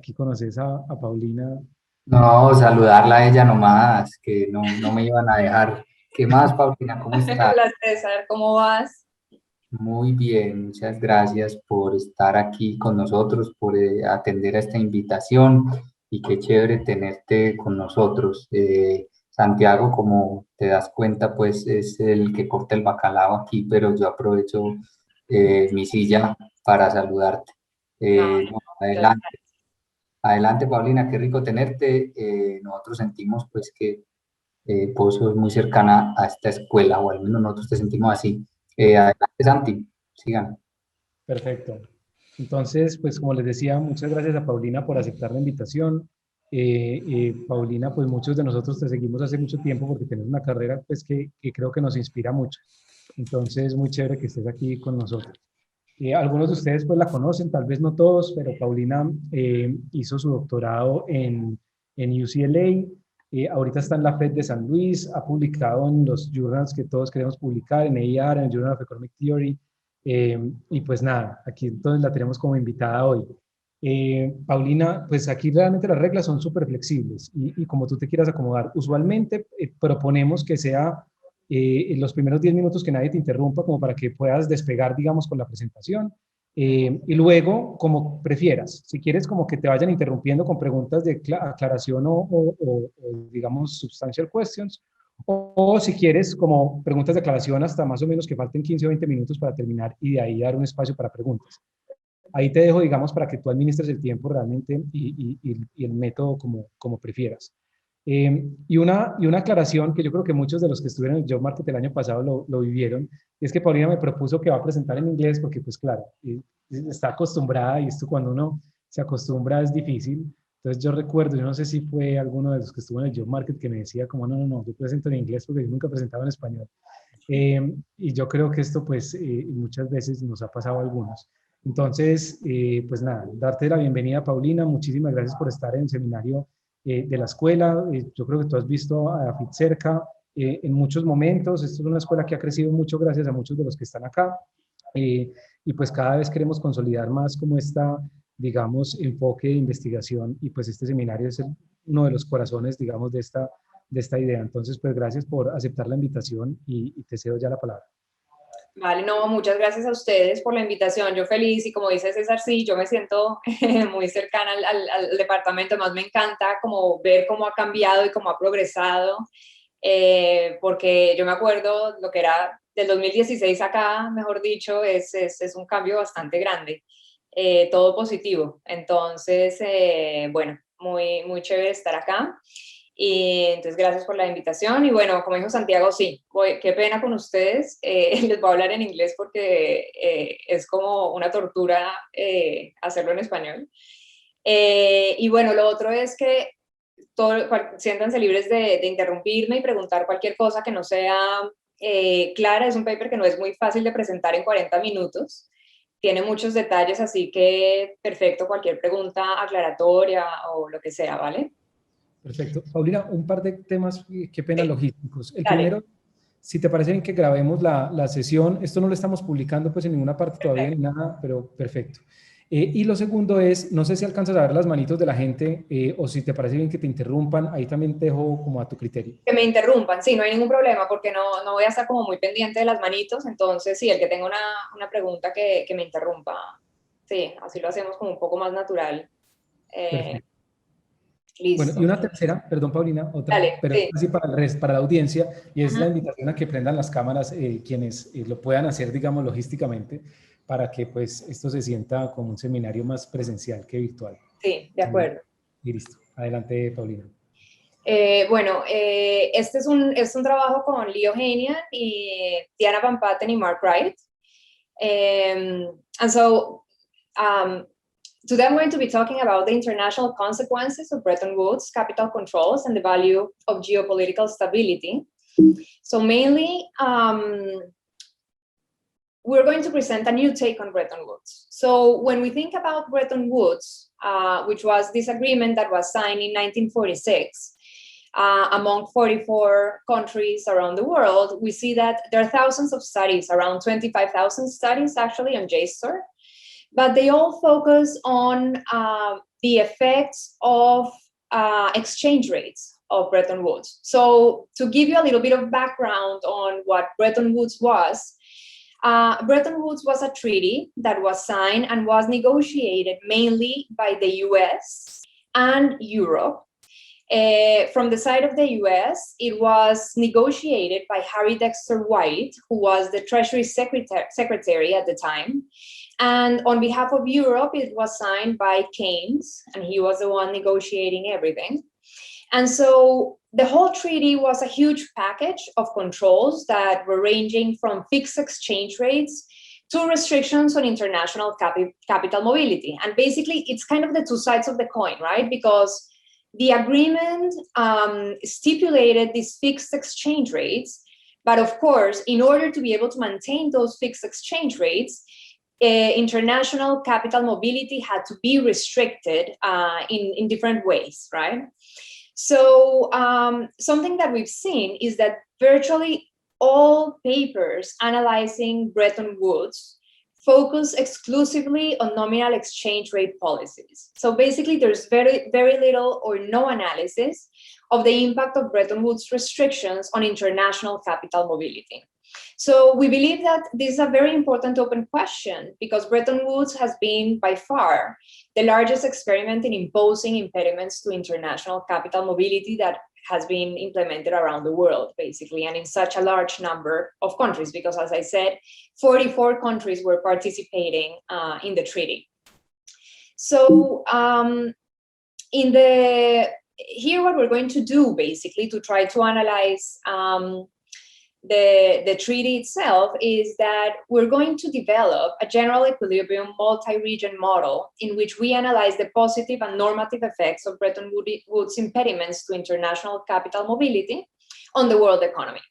aquí conoces a Paulina. No, saludarla a ella nomás, que no me iban a dejar. ¿Qué más, Paulina? ¿Cómo estás? Hola César, ¿cómo vas? Muy bien, muchas gracias por estar aquí con nosotros, por atender a esta invitación y qué chévere tenerte con nosotros. Santiago, como te das cuenta, pues es el que corta el bacalao aquí, pero yo aprovecho mi silla para saludarte. Ay, No, muchas adelante, adelante, Paulina, qué rico tenerte. Nosotros sentimos pues que vos sos muy cercana a esta escuela, o al menos nosotros te sentimos así. Adelante, Santi, sigan. Perfecto. Entonces, pues como les decía, muchas gracias a Paulina por aceptar la invitación. Paulina, pues muchos de nosotros te seguimos hace mucho tiempo porque tienes una carrera pues que creo que nos inspira mucho. Entonces, muy chévere que estés aquí con nosotros. Algunos de ustedes pues la conocen, tal vez no todos, pero Paulina hizo su doctorado en UCLA, ahorita está en la FED de San Luis, ha publicado en los journals que todos queremos publicar, en EIR, en el Journal of Economic Theory, y pues nada, aquí entonces la tenemos como invitada hoy. Paulina, pues aquí realmente las reglas son súper flexibles y como tú te quieras acomodar. Usualmente proponemos que sea en los primeros 10 minutos que nadie te interrumpa, como para que puedas despegar, digamos, con la presentación. Y luego, como prefieras, si quieres como que te vayan interrumpiendo con preguntas de aclaración digamos, substantial questions, o si quieres como preguntas de aclaración hasta más o menos que falten 15 o 20 minutos para terminar y de ahí dar un espacio para preguntas. Ahí te dejo, digamos, para que tú administres el tiempo realmente y el método como prefieras. Y una aclaración que yo creo que muchos de los que estuvieron en el Job Market el año pasado lo vivieron, es que Paulina me propuso que va a presentar en inglés porque, pues claro, está acostumbrada y esto cuando uno se acostumbra es difícil. Entonces yo recuerdo, yo no sé si fue alguno de los que estuvo en el Job Market que me decía como, no, yo presento en inglés porque yo nunca presentaba en español. Y yo creo que esto pues muchas veces nos ha pasado a algunos. Entonces, pues nada, darte la bienvenida, Paulina. Muchísimas gracias por estar en el seminario de la escuela. Yo creo que tú has visto a EAFIT cerca en muchos momentos. Esta es una escuela que ha crecido mucho gracias a muchos de los que están acá. Y pues cada vez queremos consolidar más como esta, digamos, enfoque de investigación y pues este seminario es uno de los corazones, digamos, de esta idea. Entonces, pues gracias por aceptar la invitación y te cedo ya la palabra. Vale, no, muchas gracias a ustedes por la invitación. Yo feliz y como dice César, sí, yo me siento muy cercana al departamento. Más me encanta como ver cómo ha cambiado y cómo ha progresado, porque yo me acuerdo lo que era del 2016 acá, mejor dicho, es un cambio bastante grande, todo positivo. Entonces, bueno, muy, muy chévere estar acá. Y entonces, gracias por la invitación. Y bueno, como dijo Santiago, sí, qué pena con ustedes. Les voy a hablar en inglés porque es como una tortura hacerlo en español. Y bueno, lo otro es que siéntanse libres de interrumpirme y preguntar cualquier cosa que no sea clara. Es un paper que no es muy fácil de presentar en 40 minutos. Tiene muchos detalles, así que perfecto, cualquier pregunta aclaratoria o lo que sea, ¿vale? Perfecto. Paulina, un par de temas, qué pena, logísticos. El Dale. primero, si te parece bien que grabemos la sesión, esto no lo estamos publicando pues en ninguna parte todavía ni nada, pero perfecto. Y lo segundo es, no sé si alcanzas a ver las manitos de la gente o si te parece bien que te interrumpan, ahí también te dejo como a tu criterio. Que me interrumpan, sí, no hay ningún problema porque no voy a estar como muy pendiente de las manitos, entonces sí, el que tenga una pregunta que me interrumpa, sí, así lo hacemos como un poco más natural. Perfecto. Bueno, y Listo. una tercera, perdón Paulina, otra, Dale, pero sí. así para el resto, para la audiencia, y es la Ajá. invitación a que prendan las cámaras quienes lo puedan hacer, digamos, logísticamente, para que pues esto se sienta como un seminario más presencial que virtual. Sí, de acuerdo. Y listo. Adelante, Paulina. Bueno, este es un trabajo con Leo Hanian y Diana Van Patten y Mark Wright. And so, today I'm going to be talking about the international consequences of Bretton Woods capital controls and the value of geopolitical stability. So mainly, we're going to present a new take on Bretton Woods. So when we think about Bretton Woods, which was this agreement that was signed in 1946, among 44 countries around the world, we see that there are thousands of studies, around 25,000 studies actually on JSTOR, but they all focus on the effects of exchange rates of Bretton Woods. So to give you a little bit of background on what Bretton Woods was a treaty that was signed and was negotiated mainly by the US and Europe. From the side of the US, it was negotiated by Harry Dexter White, who was the Treasury Secretary at the time. And on behalf of Europe, it was signed by Keynes, and he was the one negotiating everything. And so the whole treaty was a huge package of controls that were ranging from fixed exchange rates to restrictions on international capital mobility. And basically, it's kind of the two sides of the coin, right? Because the agreement stipulated these fixed exchange rates, but of course, in order to be able to maintain those fixed exchange rates, international capital mobility had to be restricted in different ways, right? So something that we've seen is that virtually all papers analyzing Bretton Woods focus exclusively on nominal exchange rate policies. So basically, there's very, very little or no analysis of the impact of Bretton Woods restrictions on international capital mobility. So we believe that this is a very important open question because Bretton Woods has been by far the largest experiment in imposing impediments to international capital mobility that has been implemented around the world, basically, and in such a large number of countries, because as I said, 44 countries were participating in the treaty. So here what we're going to do, basically, to try to analyze the treaty itself is that we're going to develop a general equilibrium multi-region model in which we analyze the positive and normative effects of Bretton Woods impediments to international capital mobility on the world economy.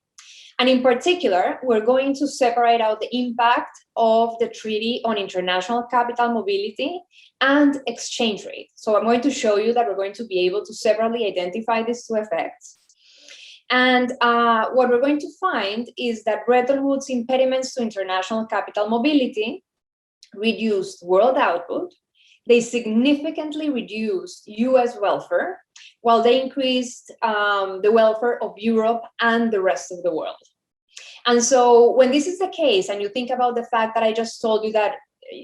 And in particular, we're going to separate out the impact of the treaty on international capital mobility and exchange rate. So I'm going to show you that we're going to be able to separately identify these two effects. And what we're going to find is that Bretton Woods impediments to international capital mobility reduced world output, they significantly reduced US welfare, while they increased the welfare of Europe and the rest of the world. And so when this is the case, and you think about the fact that I just told you that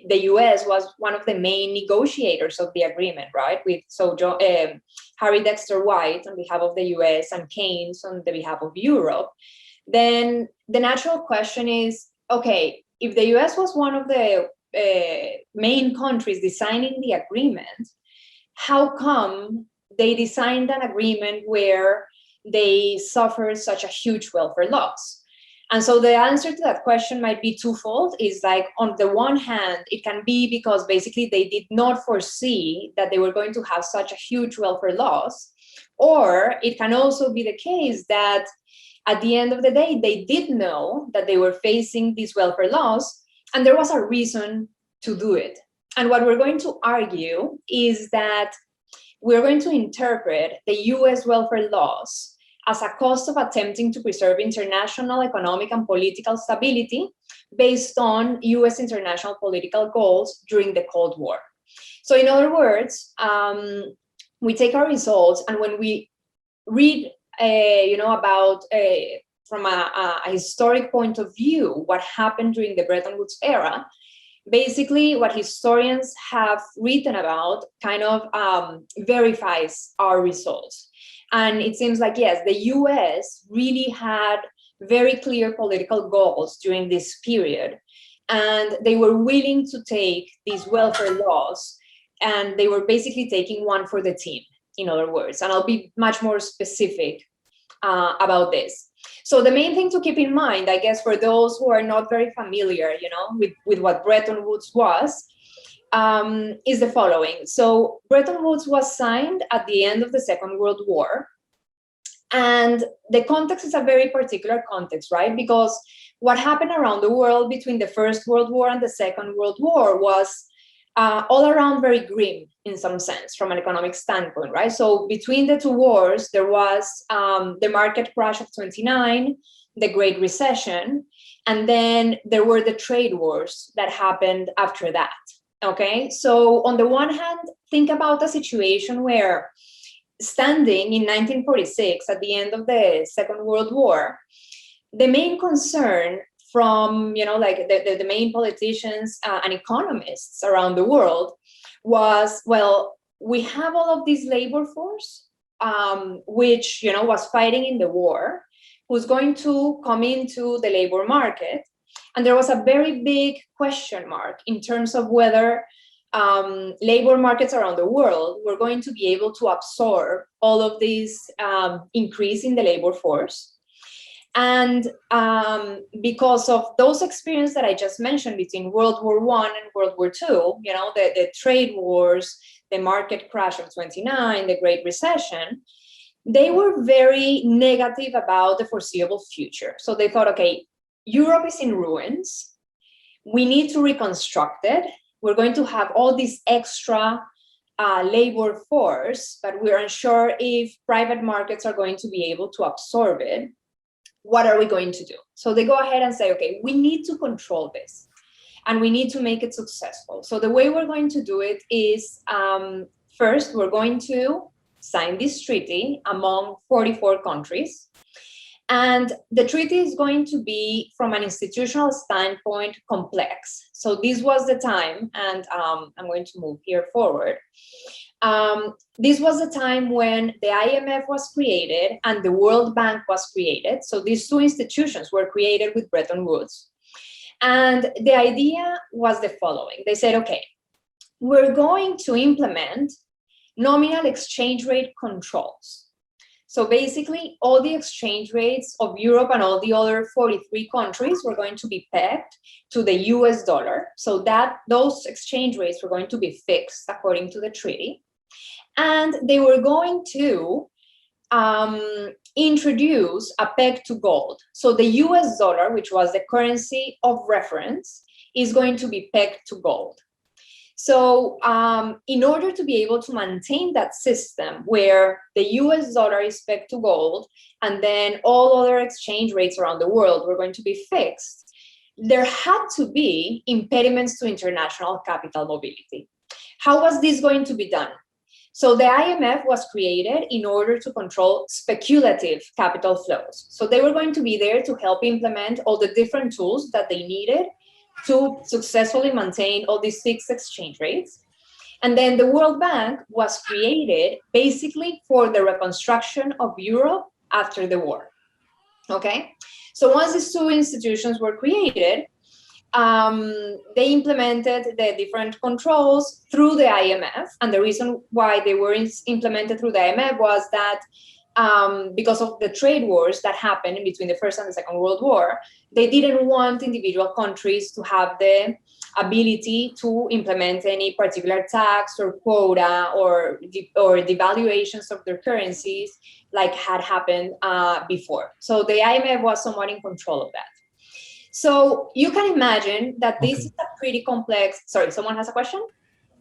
the US was one of the main negotiators of the agreement, right? Harry Dexter White on behalf of the US and Keynes on the behalf of Europe, then the natural question is, okay, if the US was one of the main countries designing the agreement, how come they designed an agreement where they suffered such a huge welfare loss? And so the answer to that question might be twofold. Is like, on the one hand, it can be because basically they did not foresee that they were going to have such a huge welfare loss. Or it can also be the case that at the end of the day, they did know that they were facing this welfare loss and there was a reason to do it. And what we're going to argue is that we're going to interpret the US welfare loss as a cost of attempting to preserve international economic and political stability based on US international political goals during the Cold War. So in other words, we take our results, and when we read, about from a historic point of view, what happened during the Bretton Woods era, basically what historians have written about kind of verifies our results. And it seems like, yes, the US really had very clear political goals during this period. And they were willing to take these welfare laws, and they were basically taking one for the team, in other words. And I'll be much more specific about this. So the main thing to keep in mind, I guess, for those who are not very familiar, with what Bretton Woods was, is the following. So Bretton Woods was signed at the end of the Second World War. And the context is a very particular context, right? Because what happened around the world between the First World War and the Second World War was all around very grim in some sense from an economic standpoint, right? So between the two wars, there was the market crash of 29, the Great Recession, and then there were the trade wars that happened after that. Okay, so on the one hand, think about a situation where standing in 1946 at the end of the Second World War, the main concern from, like the main politicians and economists around the world was, well, we have all of this labor force, which, was fighting in the war, who's going to come into the labor market. And there was a very big question mark in terms of whether labor markets around the world were going to be able to absorb all of this increase in the labor force. And because of those experiences that I just mentioned between World War I and World War II, the trade wars, the market crash of 29, the Great Recession, they were very negative about the foreseeable future. So they thought, okay, Europe is in ruins. We need to reconstruct it. We're going to have all this extra labor force, but we're unsure if private markets are going to be able to absorb it. What are we going to do? So they go ahead and say, okay, we need to control this and we need to make it successful. So the way we're going to do it is, first, we're going to sign this treaty among 44 countries. And the treaty is going to be, from an institutional standpoint, complex. So this was the time, and I'm going to move here forward. This was the time when the IMF was created and the World Bank was created. So these two institutions were created with Bretton Woods. And the idea was the following. They said, okay, we're going to implement nominal exchange rate controls. So basically, all the exchange rates of Europe and all the other 43 countries were going to be pegged to the US dollar. So that those exchange rates were going to be fixed according to the treaty. And they were going to introduce a peg to gold. So the US dollar, which was the currency of reference, is going to be pegged to gold. So in order to be able to maintain that system where the US dollar is pegged to gold and then all other exchange rates around the world were going to be fixed, there had to be impediments to international capital mobility. How was this going to be done? So the IMF was created in order to control speculative capital flows. So they were going to be there to help implement all the different tools that they needed to successfully maintain all these fixed exchange rates. And then the World Bank was created basically for the reconstruction of Europe after the war. Okay, so once these two institutions were created, they implemented the different controls through the IMF. And the reason why they were implemented through the IMF was that because of the trade wars that happened between the First and the Second World War, they didn't want individual countries to have the ability to implement any particular tax or quota or devaluations of their currencies like had happened before. So the IMF was somewhat in control of that. So you can imagine that this is a pretty complex. Sorry, someone has a question?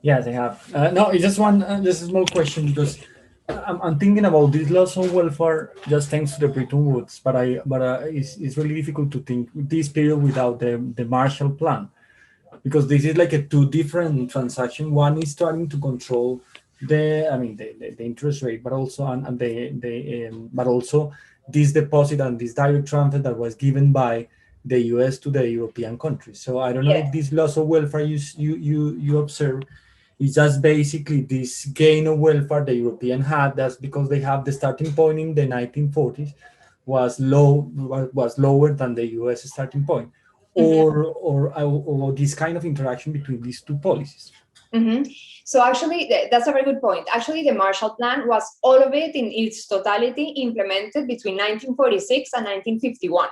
Yes, I have. No, it's just one, just a small question, because I'm thinking about these laws on welfare just thanks to the Bretton Woods, but it's really difficult to think this period without the Marshall Plan, because this is like a two different transaction. One is starting to control the interest rate, but also but also this deposit and this direct transfer that was given by the US to the European countries. So I don't know if these laws of welfare you observe is just basically this gain of welfare the European had. That's because they have the starting point in the 1940s was lower than the US starting point, or this kind of interaction between these two policies. So actually, that's a very good point. Actually, the Marshall Plan was all of it in its totality implemented between 1946 and 1951.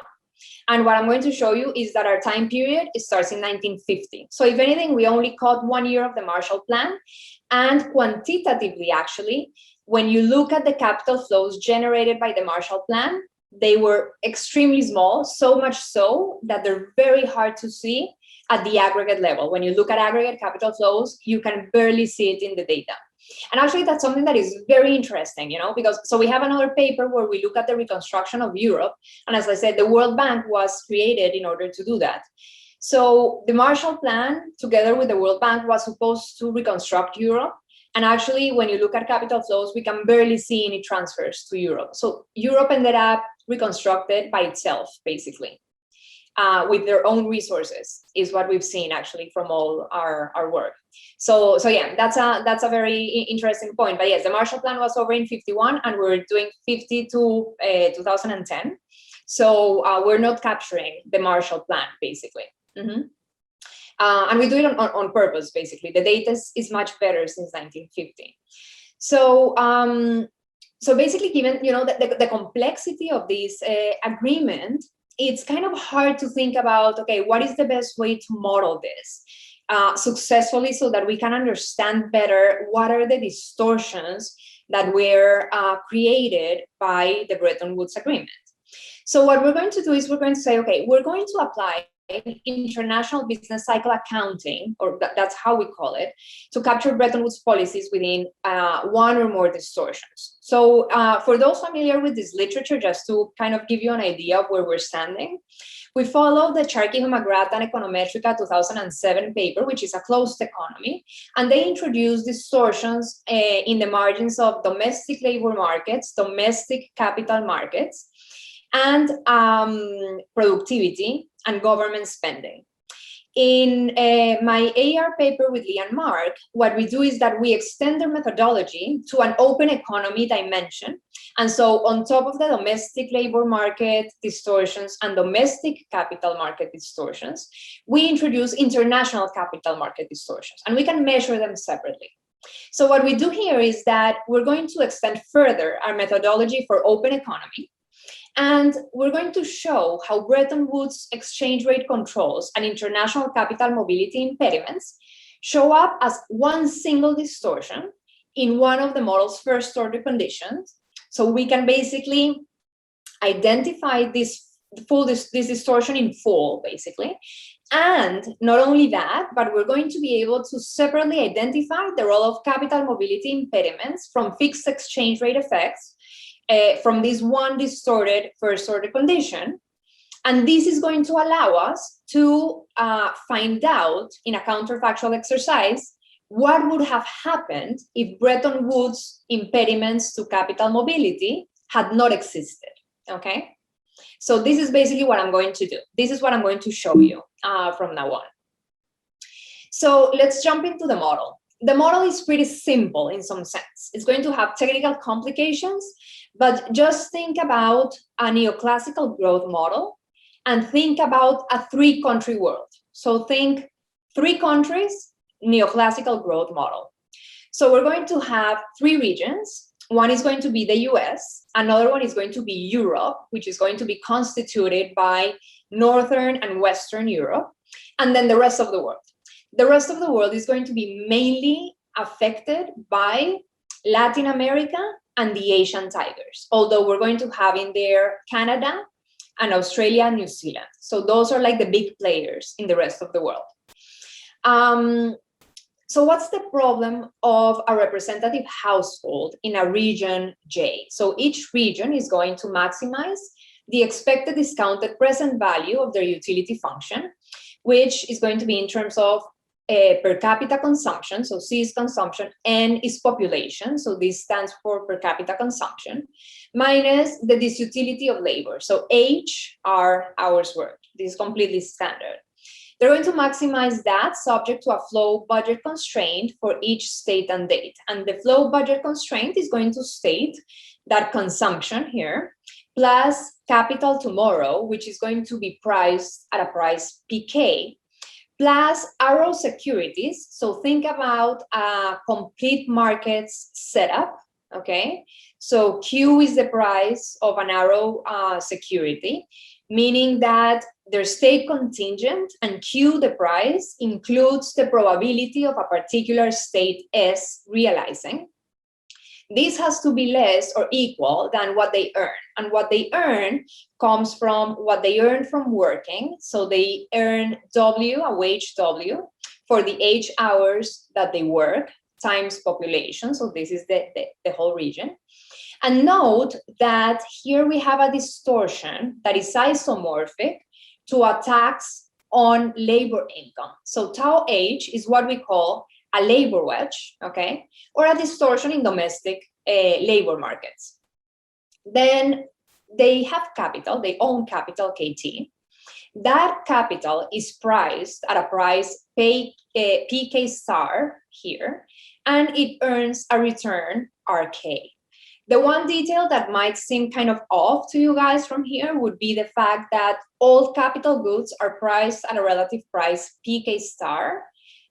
And what I'm going to show you is that our time period starts in 1950. So if anything, we only caught 1 year of the Marshall Plan. And quantitatively, actually, when you look at the capital flows generated by the Marshall Plan, they were extremely small, so much so that they're very hard to see at the aggregate level. When you look at aggregate capital flows, you can barely see it in the data. And actually, that's something that is very interesting, because so we have another paper where we look at the reconstruction of Europe. And as I said, the World Bank was created in order to do that. So the Marshall Plan, together with the World Bank, was supposed to reconstruct Europe. And actually, when you look at capital flows, we can barely see any transfers to Europe. So Europe ended up reconstructed by itself, basically, with their own resources, is what we've seen actually from all our work. So yeah, that's a very interesting point. But yes, the Marshall Plan was over in 51, and we're doing 50 to 2010. So we're not capturing the Marshall Plan, basically. Mm-hmm. And we do it on purpose, basically. The data is much better since 1950. So, so basically, given the complexity of this agreement, it's kind of hard to think about, okay, what is the best way to model this successfully so that we can understand better what are the distortions that were created by the Bretton Woods Agreement. So what we're going to do is we're going to say, okay, we're going to apply international business cycle accounting, or that's how we call it, to capture Bretton Woods policies within one or more distortions. So for those familiar with this literature, just to kind of give you an idea of where we're standing, we follow the Charkey-McGrath and Econometrica 2007 paper, which is a closed economy, and they introduce distortions in the margins of domestic labor markets, domestic capital markets, and productivity and government spending. In my AR paper with Lee and Mark, what we do is that we extend their methodology to an open economy dimension. And so on top of the domestic labor market distortions and domestic capital market distortions, we introduce international capital market distortions, and we can measure them separately. So what we do here is that we're going to extend further our methodology for open economy. And we're going to show how Bretton Woods exchange rate controls and international capital mobility impediments show up as one single distortion in one of the model's first order conditions. So we can basically identify this distortion in full, basically. And not only that, but we're going to be able to separately identify the role of capital mobility impediments from fixed exchange rate effects from this one distorted first order condition. And this is going to allow us to find out in a counterfactual exercise what would have happened if Bretton Woods impediments to capital mobility had not existed, okay? So this is basically what I'm going to do. This is what I'm going to show you from now on. So let's jump into the model. The model is pretty simple in some sense. It's going to have technical complications, but just think about a neoclassical growth model and think about a three-country world. So think 3 countries, neoclassical growth model. So we're going to have 3 regions. One is going to be the US, another one is going to be Europe, which is going to be constituted by Northern and Western Europe, and then the rest of the world. The rest of the world is going to be mainly affected by Latin America and the Asian tigers, although we're going to have in there Canada and Australia and New Zealand. So those are like the big players in the rest of the world. So what's the problem of a representative household in a region J? So each region is going to maximize the expected discounted present value of their utility function, which is going to be in terms of per capita consumption, so C is consumption, N is population, so this stands for per capita consumption, minus the disutility of labor, so H are hours worked. This is completely standard. They're going to maximize that subject to a flow budget constraint for each state and date. And the flow budget constraint is going to state that consumption here plus capital tomorrow, which is going to be priced at a price PK, plus arrow securities. So think about a complete markets setup, okay? So Q is the price of an arrow security, meaning that their state contingent and Q, the price, includes the probability of a particular state S realizing. This has to be less or equal than what they earn. And what they earn comes from what they earn from working. So they earn W, a wage W, for the H hours that they work times population. So this is the whole region. And note that here we have a distortion that is isomorphic to a tax on labor income. So tau H is what we call a labor wedge, okay, or a distortion in domestic labor markets. Then they have capital, they own capital KT. That capital is priced at a price PK star here, and it earns a return RK. The one detail that might seem kind of off to you guys from here would be the fact that all capital goods are priced at a relative price PK star,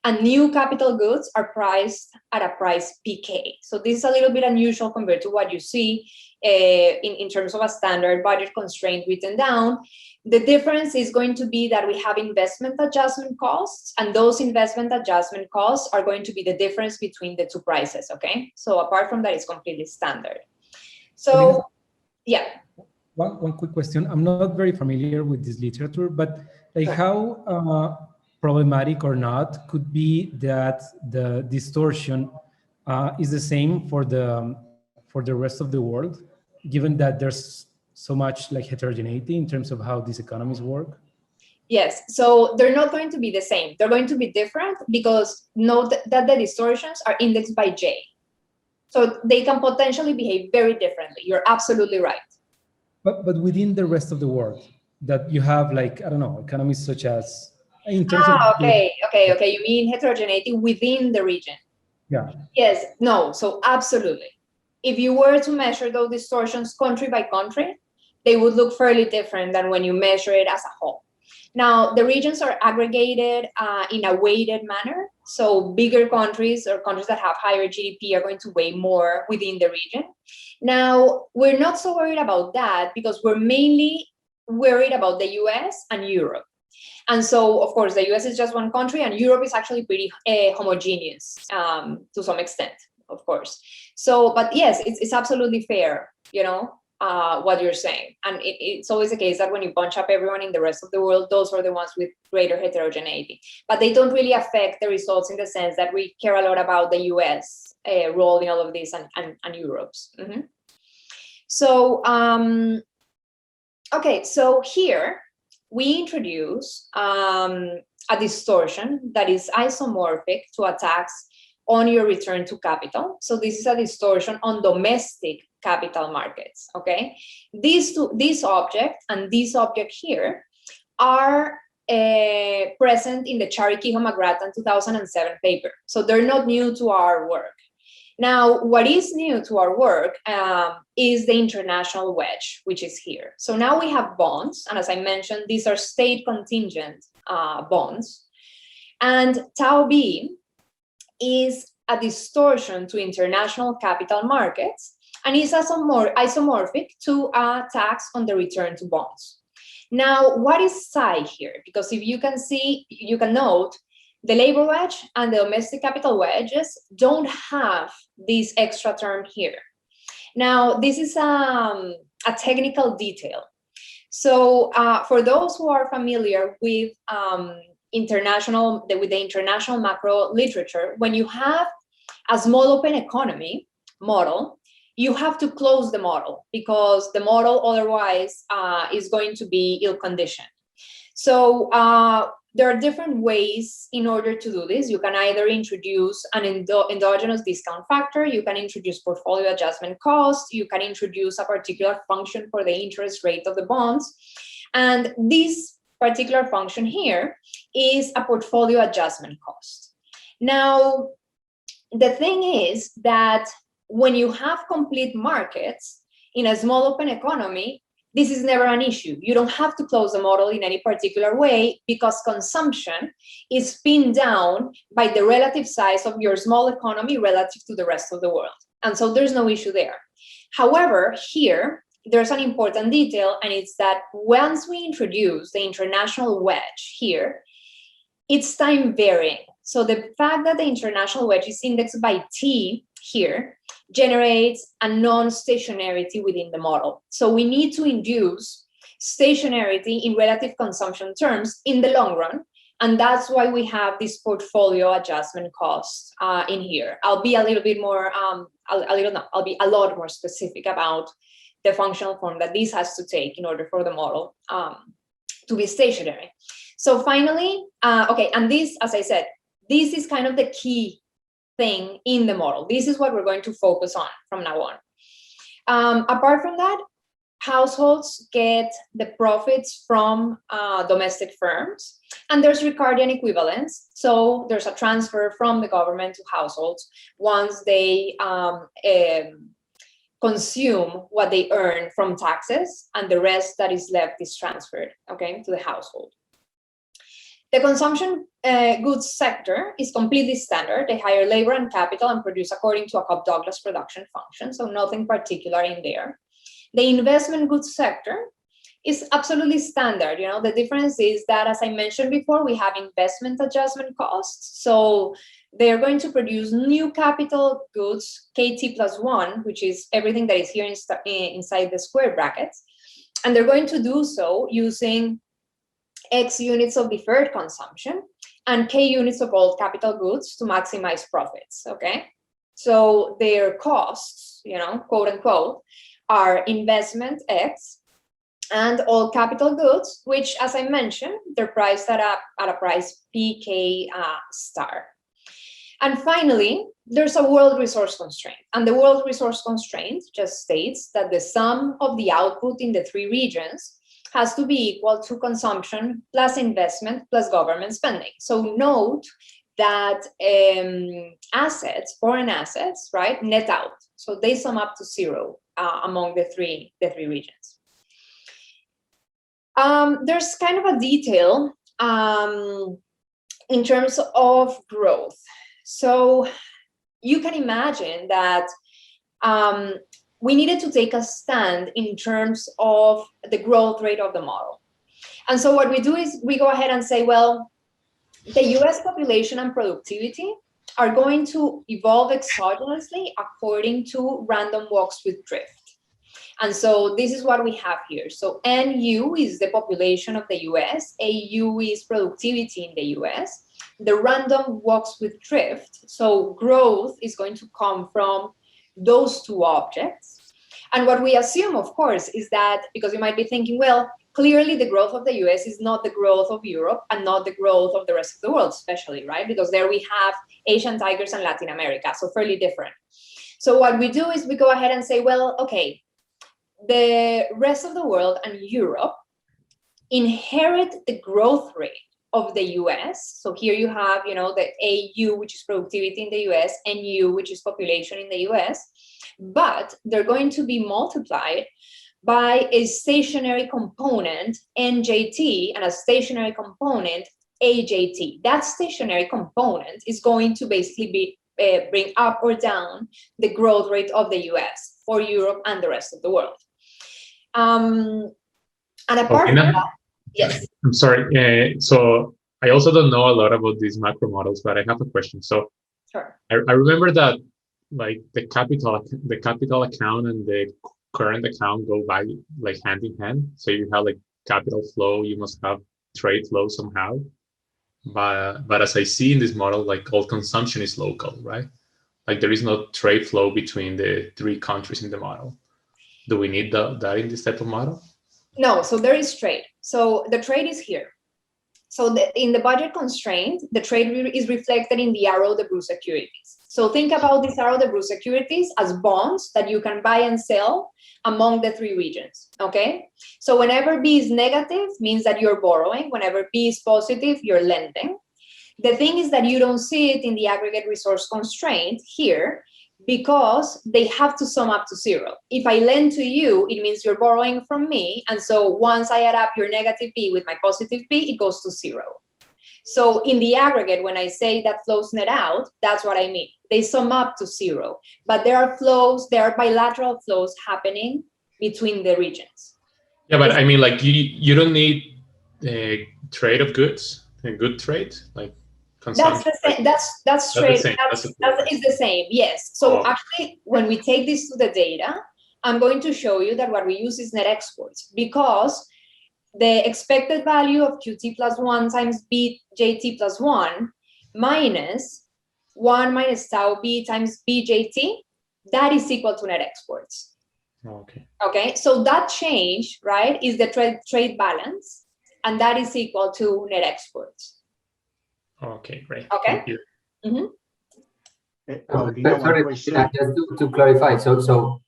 and new capital goods are priced at a price PK. So this is a little bit unusual compared to what you see in terms of a standard budget constraint written down. The difference is going to be that we have investment adjustment costs, and those investment adjustment costs are going to be the difference between the two prices, okay? So apart from that, it's completely standard. So, yeah. One quick question. I'm not very familiar with this literature, but like how problematic or not could be that the distortion is the same for the rest of the world, given that there's so much like heterogeneity in terms of how these economies work? Yes, so they're not going to be the same. They're going to be different because note that the distortions are indexed by J. So they can potentially behave very differently. You're absolutely right. But within the rest of the world, that you have like, I don't know, economies such as, in terms of... Okay. You mean heterogeneity within the region? Yeah. Yes, no, so absolutely. If you were to measure those distortions country by country, they would look fairly different than when you measure it as a whole. Now, the regions are aggregated in a weighted manner. So bigger countries or countries that have higher GDP are going to weigh more within the region. Now, we're not so worried about that because we're mainly worried about the US and Europe. And so, of course, the US is just one country and Europe is actually pretty homogeneous to some extent, of course. So, but yes, it's absolutely fair, you know, what you're saying. And it's always the case that when you bunch up everyone in the rest of the world, those are the ones with greater heterogeneity. But they don't really affect the results in the sense that we care a lot about the US role in all of this and Europe's. Mm-hmm. So, okay, so here we introduce a distortion that is isomorphic to a tax on your return to capital. So this is a distortion on domestic capital markets, okay? This object and this object here are present in the Charikiho-McGrattan 2007 paper. So they're not new to our work. Now, what is new to our work is the international wedge, which is here. So now we have bonds, and as I mentioned, these are state contingent bonds. And tau B is a distortion to international capital markets, and is isomorphic to a tax on the return to bonds. Now, what is psi here? Because if you can see, you can note, the labor wedge and the domestic capital wedges don't have this extra term here. Now, this is a technical detail. So for those who are familiar with the international macro literature, when you have a small open economy model, you have to close the model because the model otherwise is going to be ill-conditioned. So there are different ways in order to do this. You can either introduce an endogenous discount factor, you can introduce portfolio adjustment cost, you can introduce a particular function for the interest rate of the bonds. And this particular function here is a portfolio adjustment cost. Now, the thing is that when you have complete markets in a small open economy, this is never an issue. You don't have to close the model in any particular way because consumption is pinned down by the relative size of your small economy relative to the rest of the world. And so there's no issue there. However, here, there's an important detail, and it's that once we introduce the international wedge here, it's time varying. So the fact that the international wedge is indexed by T here generates a non-stationarity within the model. So we need to induce stationarity in relative consumption terms in the long run. And that's why we have this portfolio adjustment cost in here. I'll be a little bit more, I'll be a lot more specific about the functional form that this has to take in order for the model to be stationary. So finally, okay, and this, as I said, this is kind of the key thing in the model. This is what we're going to focus on from now on. Apart from that, households get the profits from domestic firms, and there's Ricardian equivalence. So there's a transfer from the government to households once they consume what they earn from taxes, and the rest that is left is transferred, okay, to the household. The consumption goods sector is completely standard. They hire labor and capital and produce according to a Cobb-Douglas production function, so nothing particular in there. The investment goods sector is absolutely standard. You know, the difference is that, as I mentioned before, we have investment adjustment costs. So they're going to produce new capital goods, KT plus 1, which is everything that is here inside the square brackets. And they're going to do so using X units of deferred consumption and K units of old capital goods to maximize profits, okay? So their costs, you know, quote unquote, are investment X and all capital goods, which, as I mentioned, they're priced at a price PK star. And finally, there's a world resource constraint. And the world resource constraint just states that the sum of the output in the three regions has to be equal to consumption plus investment plus government spending. So note that assets, foreign assets, right, net out. So they sum up to zero among the three regions. There's kind of a detail in terms of growth. So you can imagine that we needed to take a stand in terms of the growth rate of the model. And so what we do is we go ahead and say, well, the US population and productivity are going to evolve exogenously according to random walks with drift. And so this is what we have here. So NU is the population of the US, AU is productivity in the US, the random walks with drift. So growth is going to come from those two objects. And what we assume, of course, is that, because you might be thinking, well, clearly the growth of the US is not the growth of Europe and not the growth of the rest of the world, especially, right? Because there we have Asian tigers and Latin America, so fairly different. So what we do is we go ahead and say, well, okay, the rest of the world and Europe inherit the growth rate of the US. So here you have, you know, the AU, which is productivity in the US, NU, which is population in the US, but they're going to be multiplied by a stationary component, NJT, and a stationary component, AJT. That stationary component is going to basically bring up or down the growth rate of the US for Europe and the rest of the world. And apart from that, yes. I'm sorry. So I also don't know a lot about these macro models, but I have a question. So sure. I remember that like the capital account and the current account go by like hand in hand. So you have like capital flow, you must have trade flow somehow. But as I see in this model, like all consumption is local, right? Like there is no trade flow between the three countries in the model. Do we need that in this type of model? No, so there is trade. So the trade is here. So in the budget constraint, the trade is reflected in the arrow de Bruce securities. So think about this arrow de Bruce securities as bonds that you can buy and sell among the three regions, okay? So whenever B is negative, means that you're borrowing. Whenever B is positive, you're lending. The thing is that you don't see it in the aggregate resource constraint here, because they have to sum up to zero. If I lend to you, it means you're borrowing from me. And so once I add up your negative B with my positive B, it goes to zero. So in the aggregate, when I say that flows net out, that's what I mean. They sum up to zero. But there are flows, there are bilateral flows happening between the regions. Yeah, but I mean, like you don't need a trade of goods, a good trade, like that's the same. That's trade. That is the same. Yes. So actually, when we take this to the data, I'm going to show you that what we use is net exports, because the expected value of QT plus 1 times BJT plus 1 minus 1 minus tau B times BJT, that is equal to net exports. Okay. Okay. So that change, right, is the trade balance and that is equal to net exports. Okay, great. Okay. Thank you. Paulina, sorry, just to clarify, so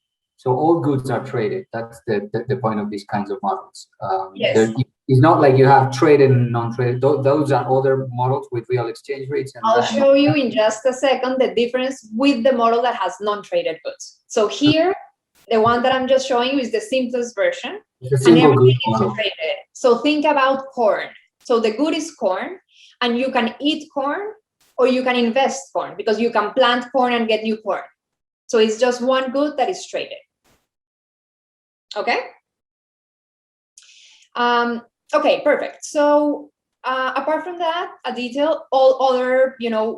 all goods are traded. That's the point of these kinds of models. Yes. It's not like you have traded and non-traded. Those are other models with real exchange rates. And I'll show you in just a second the difference with the model that has non-traded goods. So here, the one that I'm just showing you is the simplest version. It's a single good model. So think about corn. So the good is corn, and you can eat corn or you can invest corn, because you can plant corn and get new corn. So it's just one good that is traded. Okay? Okay, perfect. So apart from that, a detail, all other,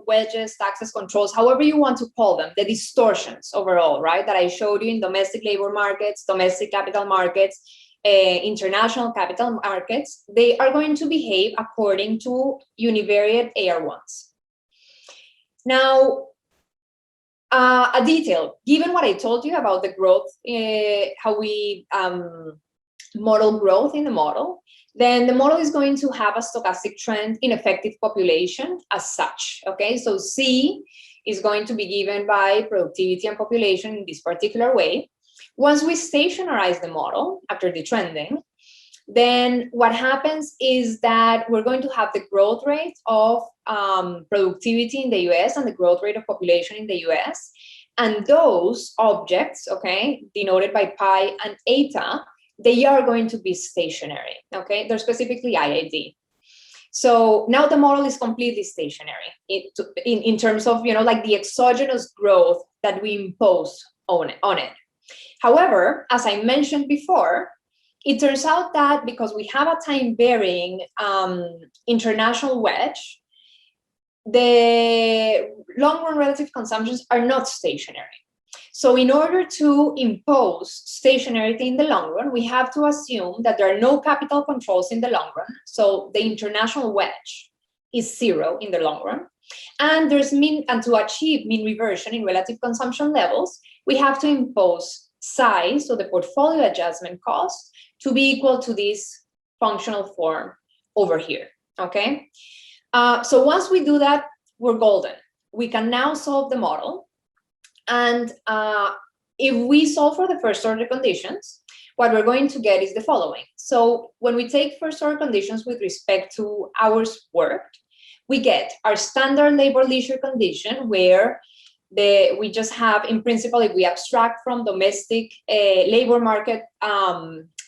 wedges, taxes, controls, however you want to call them, the distortions overall, right, that I showed you in domestic labor markets, domestic capital markets, international capital markets, they are going to behave according to univariate AR1s. Now, a detail, given what I told you about the growth, how we model growth in the model, then the model is going to have a stochastic trend in effective population as such, okay? So C is going to be given by productivity and population in this particular way. Once we stationarize the model after the trending, then what happens is that we're going to have the growth rate of productivity in the US and the growth rate of population in the US. And those objects, okay, denoted by pi and eta, they are going to be stationary, okay? They're specifically IID. So now the model is completely stationary in terms of, like the exogenous growth that we impose on it. However, as I mentioned before, it turns out that because we have a time-varying international wedge, the long-run relative consumptions are not stationary. So in order to impose stationarity in the long run, we have to assume that there are no capital controls in the long run. So the international wedge is 0 in the long run. And to achieve mean reversion in relative consumption levels, we have to impose size, so the portfolio adjustment cost, to be equal to this functional form over here, okay? So once we do that, we're golden. We can now solve the model. And if we solve for the first order conditions, what we're going to get is the following. So when we take first order conditions with respect to hours worked, we get our standard labor leisure condition where we just have, in principle, if we abstract from domestic labor market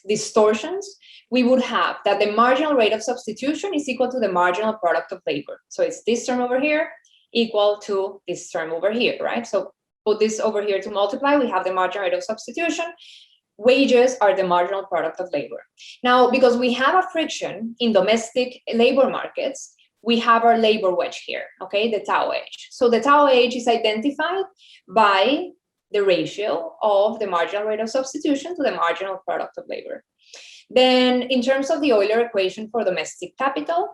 distortions, we would have that the marginal rate of substitution is equal to the marginal product of labor. So it's this term over here equal to this term over here, right? So put this over here to multiply, we have the marginal rate of substitution. Wages are the marginal product of labor. Now, because we have a friction in domestic labor markets, we have our labor wedge here, okay, the tau H. So the tau H is identified by the ratio of the marginal rate of substitution to the marginal product of labor. Then in terms of the Euler equation for domestic capital,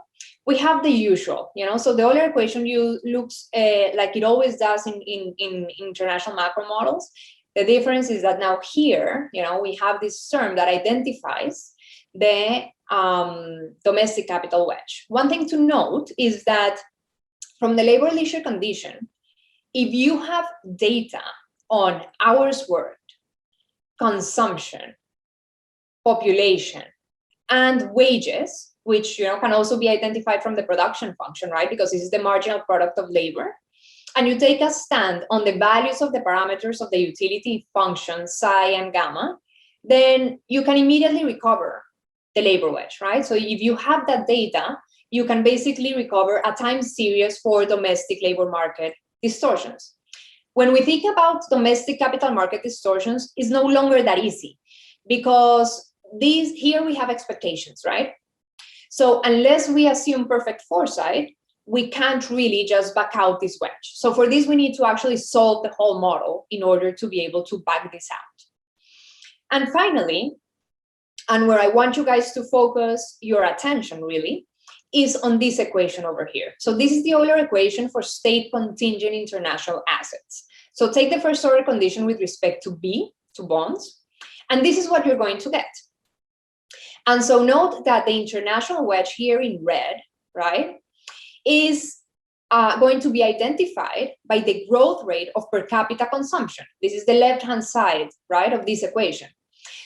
we have the usual, so the Euler equation looks like it always does in international macro models. The difference is that now here, we have this term that identifies the domestic capital wedge. One thing to note is that from the labor leisure condition, if you have data on hours worked, consumption, population, and wages, which can also be identified from the production function, right? Because this is the marginal product of labor. And you take a stand on the values of the parameters of the utility functions, psi and gamma, then you can immediately recover the labor wedge, right? So if you have that data, you can basically recover a time series for domestic labor market distortions. When we think about domestic capital market distortions, it's no longer that easy because here we have expectations, right? So unless we assume perfect foresight, we can't really just back out this wedge. So for this, we need to actually solve the whole model in order to be able to back this out. And finally, and where I want you guys to focus your attention really, is on this equation over here. So this is the Euler equation for state contingent international assets. So take the first order condition with respect to B, to bonds, and this is what you're going to get. And so note that the international wedge here in red, right, is going to be identified by the growth rate of per capita consumption. This is the left-hand side, right, of this equation.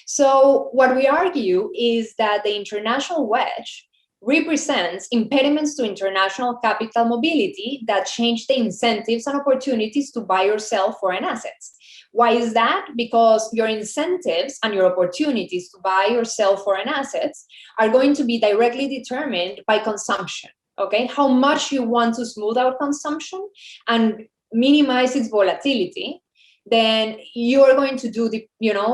So what we argue is that the international wedge represents impediments to international capital mobility that change the incentives and opportunities to buy or sell foreign assets. Why is that? Because your incentives and your opportunities to buy or sell foreign assets are going to be directly determined by consumption. Okay, how much you want to smooth out consumption and minimize its volatility, then you're going to do the,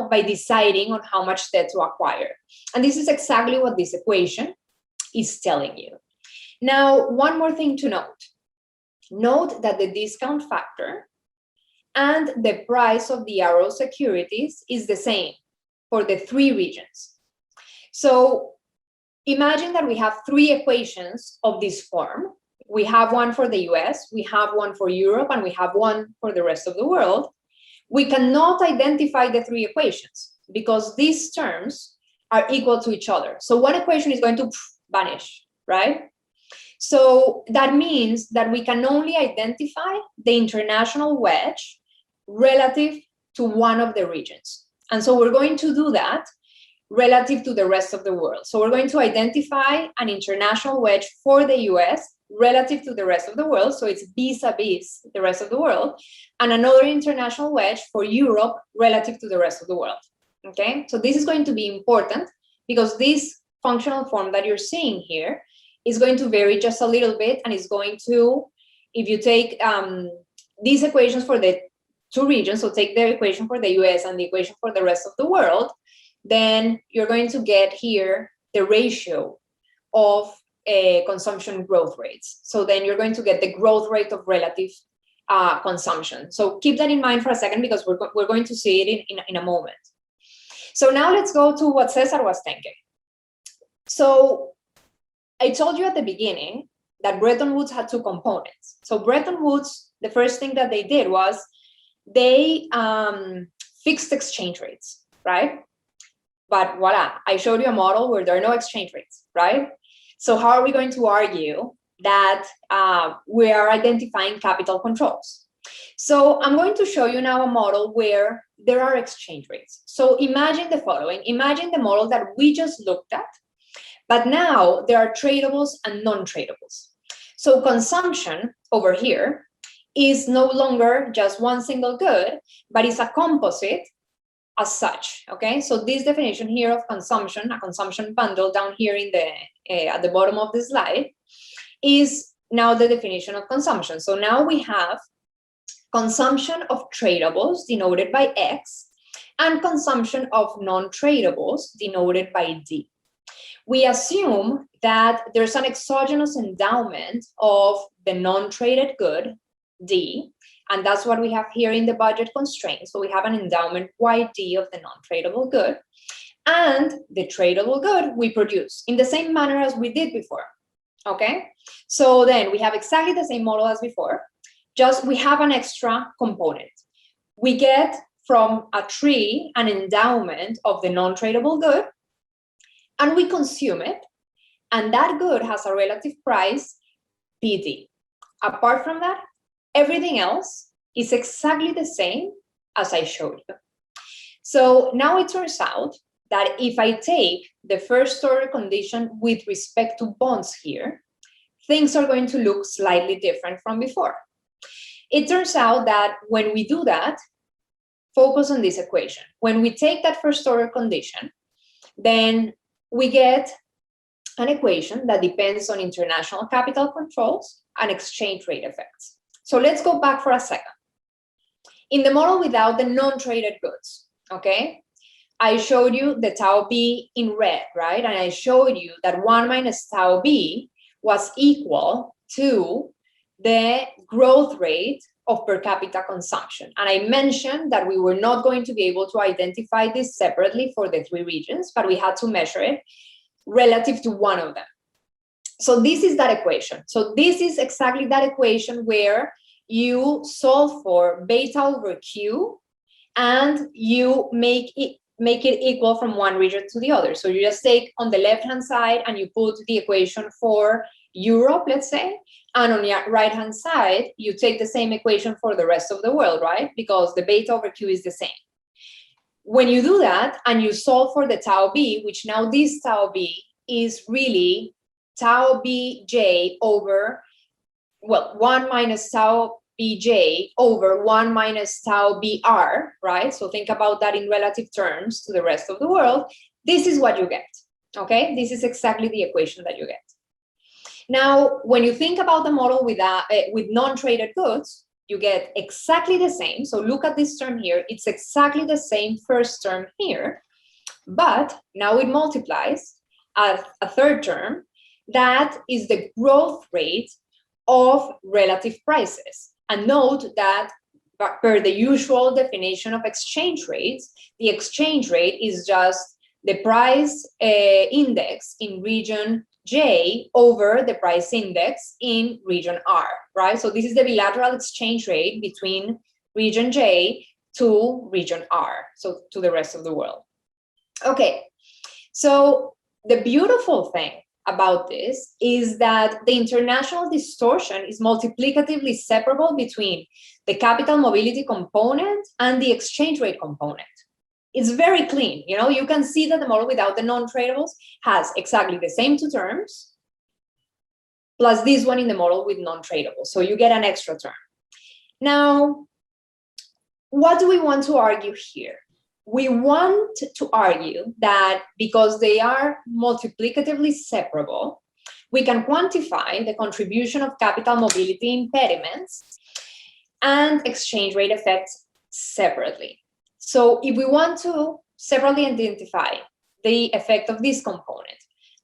by deciding on how much debt to acquire. And this is exactly what this equation is telling you. Now, one more thing to note. Note that the discount factor and the price of the arrow securities is the same for the three regions. So imagine that we have three equations of this form. We have one for the US, we have one for Europe, and we have one for the rest of the world. We cannot identify the three equations because these terms are equal to each other. So one equation is going to vanish, right? So that means that we can only identify the international wedge relative to one of the regions. And so we're going to do that relative to the rest of the world. So we're going to identify an international wedge for the US relative to the rest of the world. So it's vis-a-vis the rest of the world, and another international wedge for Europe relative to the rest of the world. Okay, so this is going to be important because this functional form that you're seeing here is going to vary just a little bit, and is going to, if you take these equations for the two regions, so take the equation for the US and the equation for the rest of the world, then you're going to get here the ratio of consumption growth rates. So then you're going to get the growth rate of relative consumption. So keep that in mind for a second, because we're going to see it in a moment. So now let's go to what Cesar was thinking. So I told you at the beginning that Bretton Woods had two components. So Bretton Woods, the first thing that they did was they fixed exchange rates, right? But voila, I showed you a model where there are no exchange rates, right? So how are we going to argue that we are identifying capital controls? So I'm going to show you now a model where there are exchange rates. So imagine the following. Imagine the model that we just looked at, but now there are tradables and non-tradables. So consumption over here is no longer just one single good, but it's a composite as such. Okay, so this definition here of consumption, a consumption bundle down here in the at the bottom of the slide, is now the definition of consumption. So now we have consumption of tradables denoted by X and consumption of non-tradables denoted by D. We assume that there's an exogenous endowment of the non-traded good, D, and that's what we have here in the budget constraint. So we have an endowment YD of the non-tradable good, and the tradable good we produce in the same manner as we did before. Okay, so then we have exactly the same model as before, just we have an extra component. We get from a tree an endowment of the non-tradable good, and we consume it, and that good has a relative price PD. Apart from that, everything else is exactly the same as I showed you. So now it turns out that if I take the first order condition with respect to bonds here, things are going to look slightly different from before. It turns out that when we do that, focus on this equation. When we take that first order condition, then we get an equation that depends on international capital controls and exchange rate effects. So let's go back for a second. In the model without the non-traded goods, okay? I showed you the tau B in red, right? And I showed you that 1 minus tau B was equal to the growth rate of per capita consumption. And I mentioned that we were not going to be able to identify this separately for the three regions, but we had to measure it relative to one of them. So this is that equation. So this is exactly that equation where you solve for beta over Q, and you make it make it equal from one region to the other. So you just take on the left-hand side and you put the equation for Europe, let's say, and on the right-hand side, you take the same equation for the rest of the world, right? Because the beta over Q is the same. When you do that and you solve for the tau B, which now this tau B is really tau Bj over, well, 1 minus tau Bj over 1 minus tau Br, right? So think about that in relative terms to the rest of the world. This is what you get, okay? This is exactly the equation that you get. Now, when you think about the model with non-traded goods, you get exactly the same. So look at this term here. It's exactly the same first term here, but now it multiplies a third term that is the growth rate of relative prices. And note that per the usual definition of exchange rates, the exchange rate is just the price index in region J over the price index in region R, right? So this is the bilateral exchange rate between region J to region R, so to the rest of the world. Okay, so the beautiful thing about this is that the international distortion is multiplicatively separable between the capital mobility component and the exchange rate component. It's very clean, you know, you can see that the model without the non-tradables has exactly the same two terms, plus this one in the model with non-tradables. So you get an extra term. Now, what do we want to argue here? We want to argue that because they are multiplicatively separable, we can quantify the contribution of capital mobility impediments and exchange rate effects separately. So if we want to separately identify the effect of this component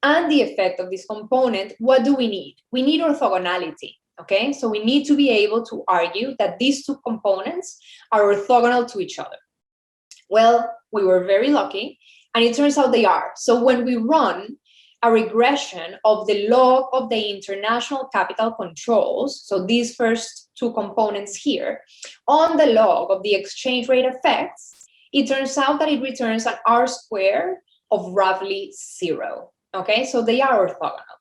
and the effect of this component, what do we need? We need orthogonality, okay? So we need to be able to argue that these two components are orthogonal to each other. Well, we were very lucky, and it turns out they are. So when we run a regression of the log of the international capital controls, so these first two components here, on the log of the exchange rate effects, it turns out that it returns an R squared of roughly 0, okay? So they are orthogonal.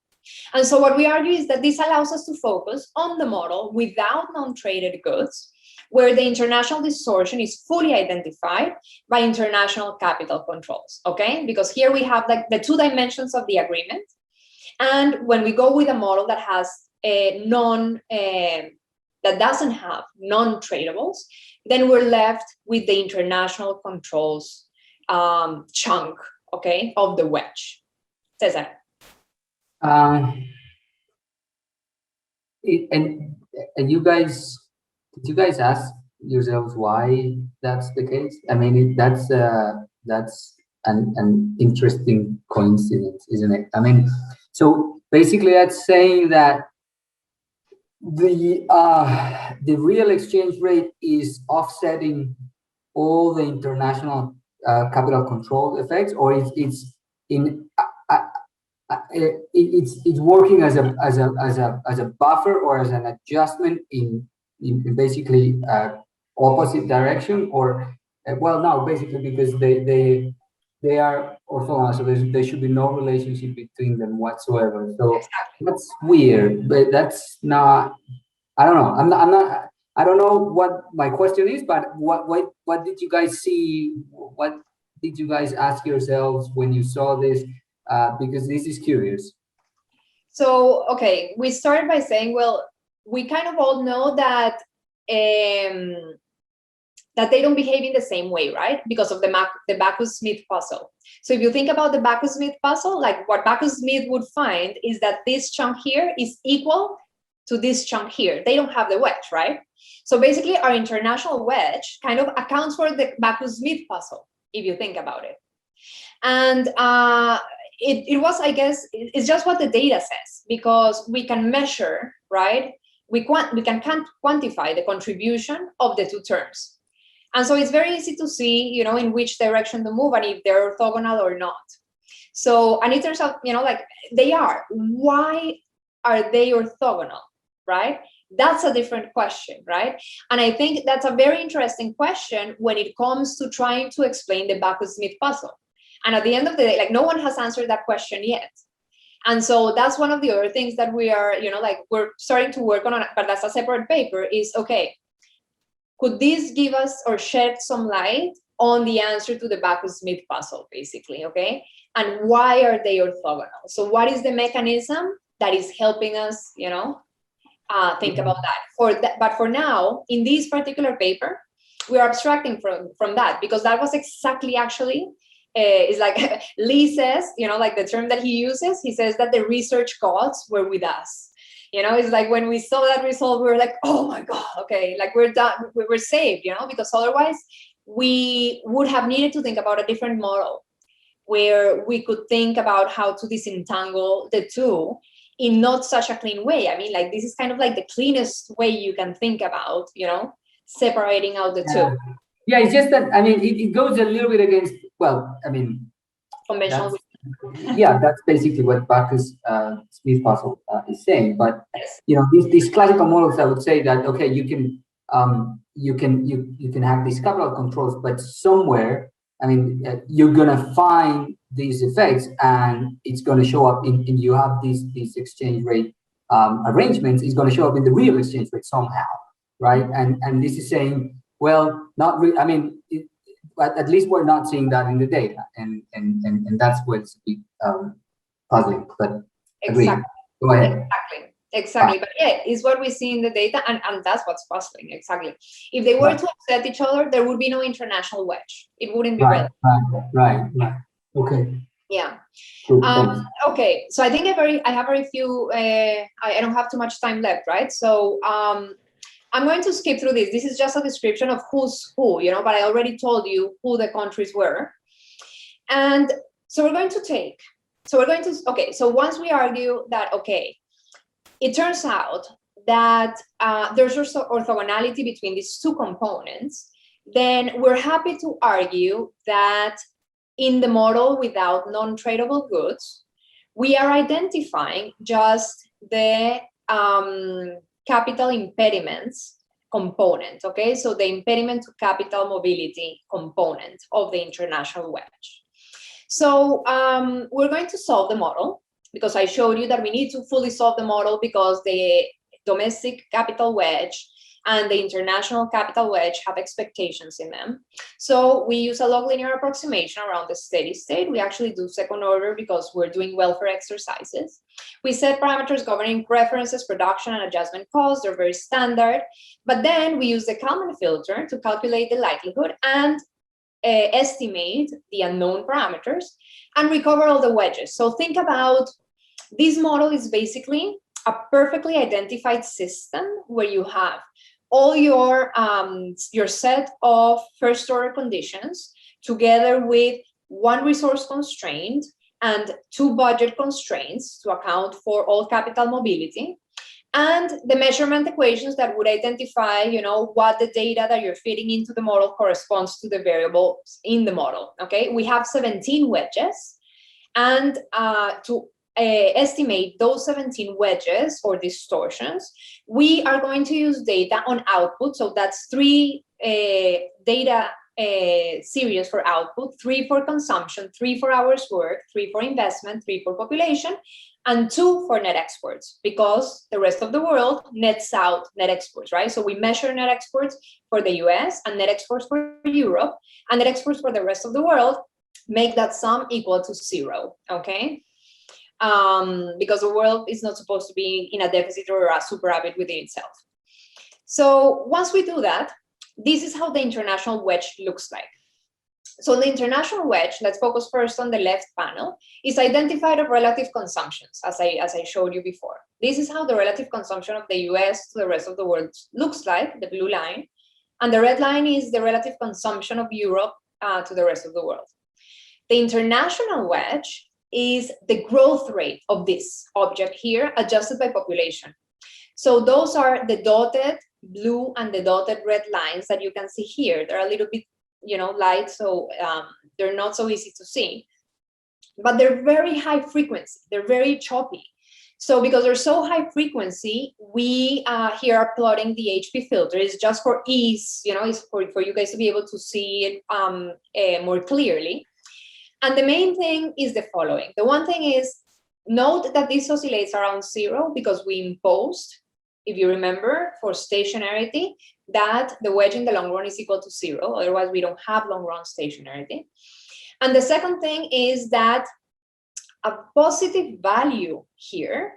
And so what we argue is that this allows us to focus on the model without non-traded goods, where the international distortion is fully identified by international capital controls, okay? Because here we have like the two dimensions of the agreement. And when we go with a model that has that doesn't have non-tradables, then we're left with the international controls chunk, okay, of the wedge. Cesar. And you guys, did you guys ask yourselves why that's the case? I mean, that's an interesting coincidence, isn't it? I mean, so basically that's saying that the real exchange rate is offsetting all the international capital control effects, or it's working as a buffer or as an adjustment in basically opposite direction, or well, no, basically because they are orthogonal, so there should be no relationship between them whatsoever. So that's weird, but that's not. I don't know. I'm not. I don't know what my question is, but what did you guys see? What did you guys ask yourselves when you saw this? Because this is curious. So, okay, we started by saying, well, we kind of all know that that they don't behave in the same way, right? Because of the Backus-Smith puzzle. So if you think about the Backus-Smith puzzle, like what Backus-Smith would find is that this chunk here is equal to this chunk here. They don't have the wedge, right? So basically our international wedge kind of accounts for the Backus-Smith puzzle, if you think about it. And it was, I guess, it's just what the data says, because we can measure, right? We can quantify the contribution of the two terms. And so it's very easy to see, you know, in which direction to move and if they're orthogonal or not. So, and it turns out, you know, like they are. Why are they orthogonal, right? That's a different question, right? And I think that's a very interesting question when it comes to trying to explain the Backus-Smith puzzle. And at the end of the day, like, no one has answered that question yet. And so that's one of the other things that we are, you know, like, we're starting to work on, but that's a separate paper, is, okay, could this give us or shed some light on the answer to the Backus-Smith puzzle, basically, okay? And why are they orthogonal? So what is the mechanism that is helping us, you know, think about that? But for now, in this particular paper, we're abstracting from that, because that was exactly, actually, is like Lee says, you know, like the term that he uses, he says that the research gods were with us. You know, it's like when we saw that result, we were like, oh my God, okay, like we're done, we're saved, you know, because otherwise we would have needed to think about a different model where we could think about how to disentangle the two in not such a clean way. I mean, like, this is kind of like the cleanest way you can think about, you know, separating out the two. Yeah, it's just that, I mean, it goes a little bit against, well, I mean, Conventional. Yeah, that's basically what Backus-Smith puzzle is saying. But you know, these classical models, I would say that, okay, you can have these capital controls, but somewhere, I mean, you're gonna find these effects, and it's gonna show up in you have these exchange rate arrangements. It's gonna show up in the real exchange rate somehow, right? And this is saying, well, not really. I mean, but at least we're not seeing that in the data, and that's what's a bit puzzling. But exactly. Go ahead. Exactly. But yeah, it's what we see in the data, and that's what's puzzling. Exactly. If they were to offset each other, there would be no international wedge. It wouldn't be relevant. Right. Okay. Yeah. Okay. So I think I have very few. I don't have too much time left, right? So I'm going to skip through this. This is just a description of who's who, you know, but I already told you who the countries were. And so okay, so once we argue that, okay, it turns out that there's also orthogonality between these two components, then we're happy to argue that in the model without non-tradable goods, we are identifying just the capital impediments component, okay? So the impediment to capital mobility component of the international wedge. So we're going to solve the model, because I showed you that we need to fully solve the model because the domestic capital wedge and the international capital wedge have expectations in them. So we use a log linear approximation around the steady state. We actually do second order because we're doing welfare exercises. We set parameters governing preferences, production, and adjustment costs. They're very standard. But then we use the Kalman filter to calculate the likelihood and estimate the unknown parameters and recover all the wedges. So think about this model is basically a perfectly identified system where you have all your set of first order conditions together with one resource constraint and two budget constraints to account for all capital mobility, and the measurement equations that would identify, you know, what the data that you're feeding into the model corresponds to the variables in the model. Okay, we have 17 wedges, and to estimate those 17 wedges or distortions, we are going to use data on output. So that's 3 data series for output, 3 for consumption, 3 for hours work, 3 for investment, 3 for population, and 2 for net exports, because the rest of the world nets out net exports, right? So we measure net exports for the US and net exports for Europe, and net exports for the rest of the world, make that sum equal to 0, okay? Because the world is not supposed to be in a deficit or a superávit within itself. So once we do that, this is how the international wedge looks like. So the international wedge, let's focus first on the left panel, is identified of relative consumptions, as I showed you before. This is how the relative consumption of the US to the rest of the world looks like, the blue line. And the red line is the relative consumption of Europe to the rest of the world. The international wedge is the growth rate of this object here, adjusted by population. So those are the dotted blue and the dotted red lines that you can see here. They're a little bit, you know, light, so they're not so easy to see. But they're very high frequency. They're very choppy. So because they're so high frequency, we here are plotting the HP filter. It's just for ease, you know, it's for you guys to be able to see it more clearly. And the main thing is the following. The one thing is, note that this oscillates around 0 because we imposed, if you remember, for stationarity, that the wedge in the long run is equal to 0. Otherwise, we don't have long run stationarity. And the second thing is that a positive value here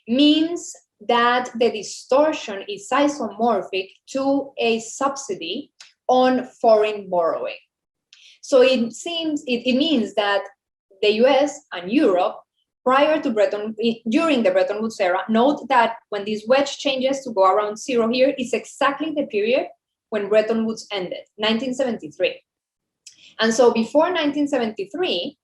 means that the distortion is isomorphic to a subsidy on foreign borrowing. So it means that the US and Europe, during the Bretton Woods era, note that when this wedge changes to go around 0 here, it's exactly the period when Bretton Woods ended, 1973. And so before 1973,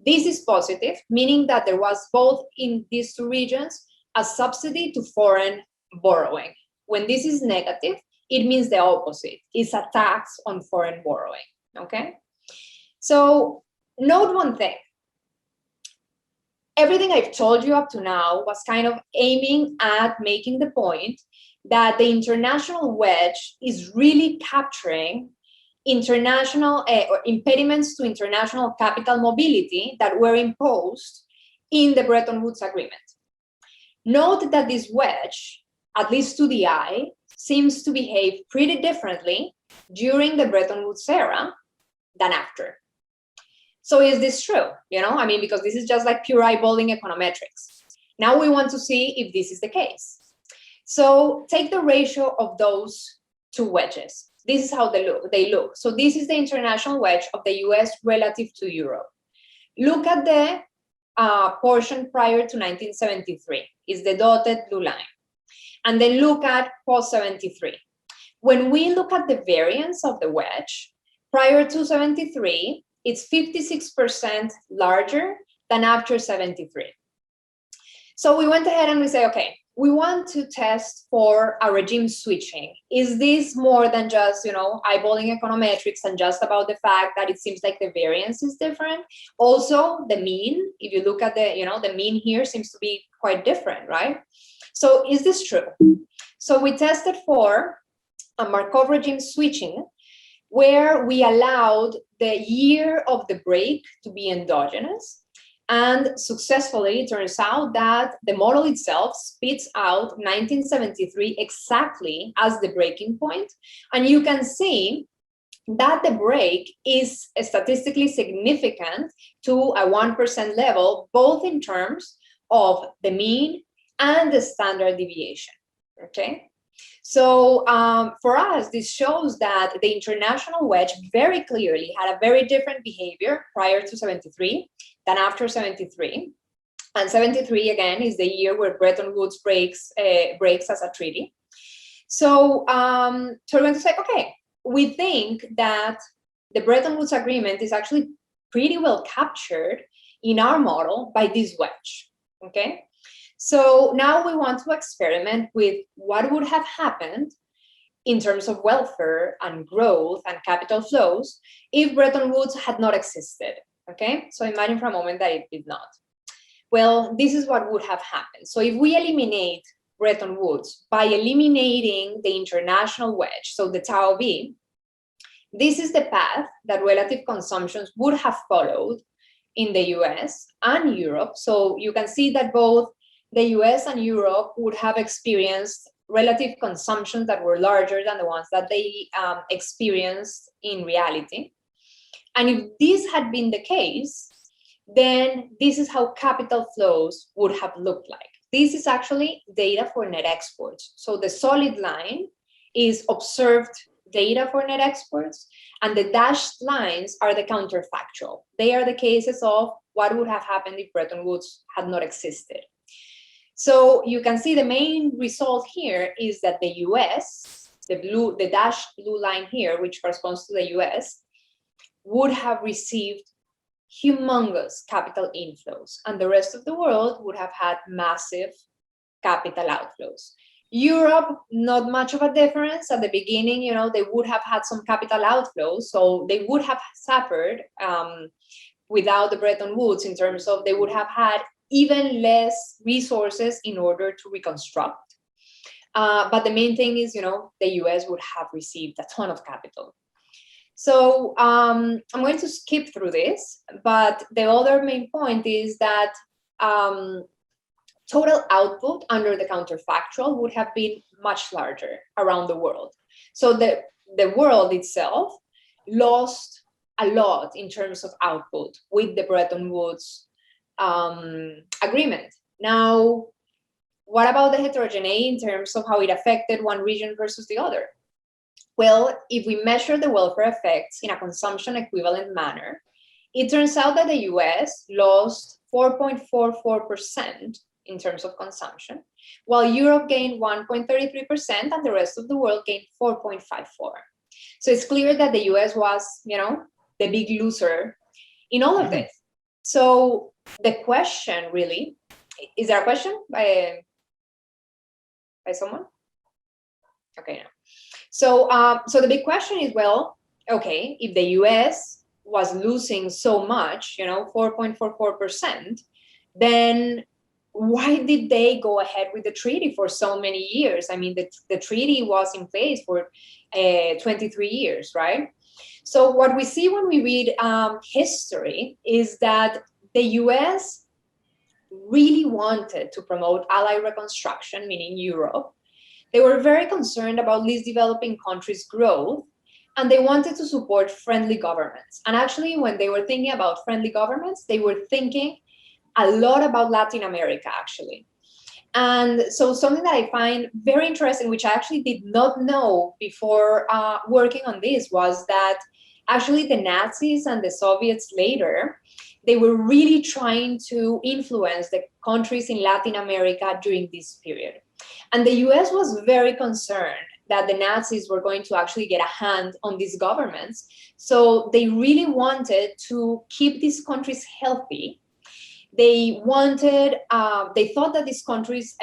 this is positive, meaning that there was both in these two regions a subsidy to foreign borrowing. When this is negative, it means the opposite. It's a tax on foreign borrowing, okay? So note one thing. Everything I've told you up to now was kind of aiming at making the point that the international wedge is really capturing international or impediments to international capital mobility that were imposed in the Bretton Woods Agreement. Note that this wedge, at least to the eye, seems to behave pretty differently during the Bretton Woods era than after. So is this true? You know, I mean, because this is just like pure eyeballing econometrics. Now we want to see if this is the case. So take the ratio of those two wedges. This is how they look. So this is the international wedge of the US relative to Europe. Look at the portion prior to 1973, is the dotted blue line. And then look at post-73. When we look at the variance of the wedge, prior to 73, it's 56% larger than after 73. So we went ahead and we say, okay, we want to test for a regime switching. Is this more than just, you know, eyeballing econometrics and just about the fact that it seems like the variance is different? Also, the mean, if you look at the, you know, the mean here seems to be quite different, right? So is this true? So we tested for a Markov regime switching where we allowed the year of the break to be endogenous. And successfully, it turns out that the model itself spits out 1973 exactly as the breaking point. And you can see that the break is statistically significant to a 1% level, both in terms of the mean and the standard deviation, okay? So for us, this shows that the international wedge very clearly had a very different behavior prior to 73 than after 73. And 73, again, is the year where Bretton Woods breaks as a treaty. So we're going to say, okay, we think that the Bretton Woods Agreement is actually pretty well captured in our model by this wedge, okay? So now we want to experiment with what would have happened in terms of welfare and growth and capital flows if Bretton Woods had not existed, okay? So imagine for a moment that it did not. Well, this is what would have happened. So if we eliminate Bretton Woods by eliminating the international wedge, so the tau B, this is the path that relative consumptions would have followed in the US and Europe. So you can see that both the US and Europe would have experienced relative consumptions that were larger than the ones that they experienced in reality. And if this had been the case, then this is how capital flows would have looked like. This is actually data for net exports. So the solid line is observed data for net exports, and the dashed lines are the counterfactual. They are the cases of what would have happened if Bretton Woods had not existed. So you can see the main result here is that the US, the dashed blue line here, which corresponds to the US, would have received humongous capital inflows, and the rest of the world would have had massive capital outflows. Europe, not much of a difference. At the beginning, you know, they would have had some capital outflows, so they would have suffered without the Bretton Woods in terms of they would have had even less resources in order to reconstruct. But the main thing is, the US would have received a ton of capital. So I'm going to skip through this, but the other main point is that total output under the counterfactual would have been much larger around the world. So the world itself lost a lot in terms of output with the Bretton Woods agreement. Now, what about the heterogeneity in terms of how it affected one region versus the other? Well, if we measure the welfare effects in a consumption equivalent manner, it turns out that the US lost 4.44% in terms of consumption, while Europe gained 1.33% and the rest of the world gained 4.54%. So it's clear that the US was, the big loser in all of this. So the question really, is there a question by someone? Okay, no. So the big question is, well, okay, if the US was losing so much, 4.44%, then why did they go ahead with the treaty for so many years? I mean, the treaty was in place for 23 years, right? So what we see when we read history is that the US really wanted to promote Allied reconstruction, meaning Europe. They were very concerned about least developing countries' growth, and they wanted to support friendly governments. And actually, when they were thinking about friendly governments, they were thinking a lot about Latin America, actually. And so something that I find very interesting, which I actually did not know before working on this, was that actually the Nazis and the Soviets later, they were really trying to influence the countries in Latin America during this period. And the US was very concerned that the Nazis were going to actually get a hand on these governments. So they really wanted to keep these countries healthy. They wanted, they thought that these countries,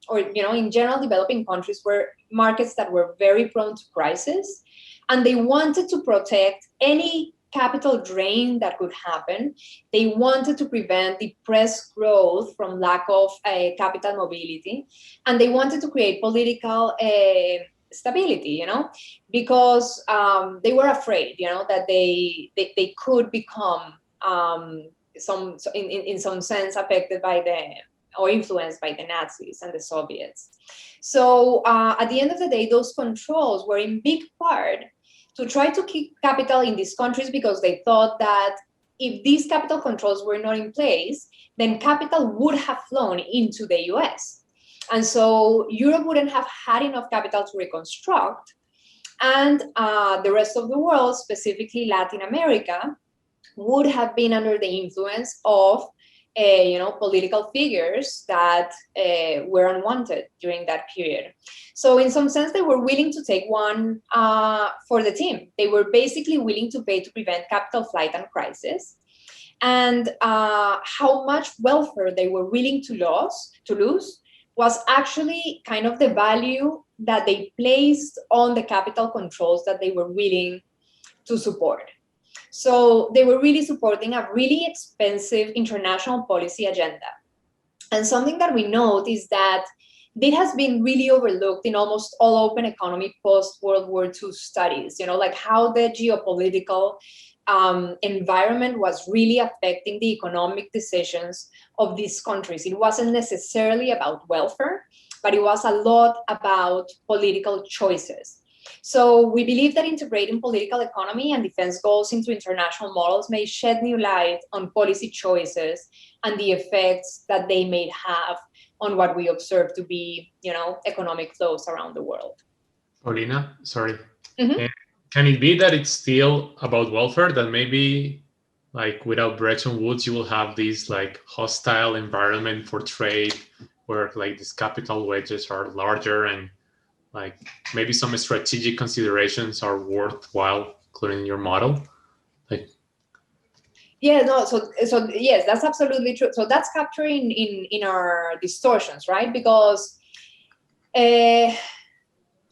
or in general, developing countries were markets that were very prone to crisis, and they wanted to protect any capital drain that could happen. They wanted to prevent depressed growth from lack of capital mobility, and they wanted to create political stability, because they were afraid, that they could become in some sense affected by or influenced by the Nazis and the Soviets. So at the end of the day, those controls were in big part to try to keep capital in these countries, because they thought that if these capital controls were not in place, then capital would have flown into the US. And so Europe wouldn't have had enough capital to reconstruct. And the rest of the world, specifically Latin America, would have been under the influence of political figures that were unwanted during that period. So in some sense, they were willing to take one for the team. They were basically willing to pay to prevent capital flight and crisis. And how much welfare they were willing to lose was actually kind of the value that they placed on the capital controls that they were willing to support. So they were really supporting a really expensive international policy agenda. And something that we note is that this has been really overlooked in almost all open economy post-World War II studies, like how the geopolitical environment was really affecting the economic decisions of these countries. It wasn't necessarily about welfare, but it was a lot about political choices. So we believe that integrating political economy and defense goals into international models may shed new light on policy choices and the effects that they may have on what we observe to be, economic flows around the world. Paulina, sorry. Mm-hmm. Can it be that it's still about welfare, that maybe like without Bretton Woods, you will have this like hostile environment for trade where like these capital wedges are larger and like maybe some strategic considerations are worthwhile including in your model? Yeah, no, so yes, that's absolutely true. So that's capturing in our distortions, right? Because,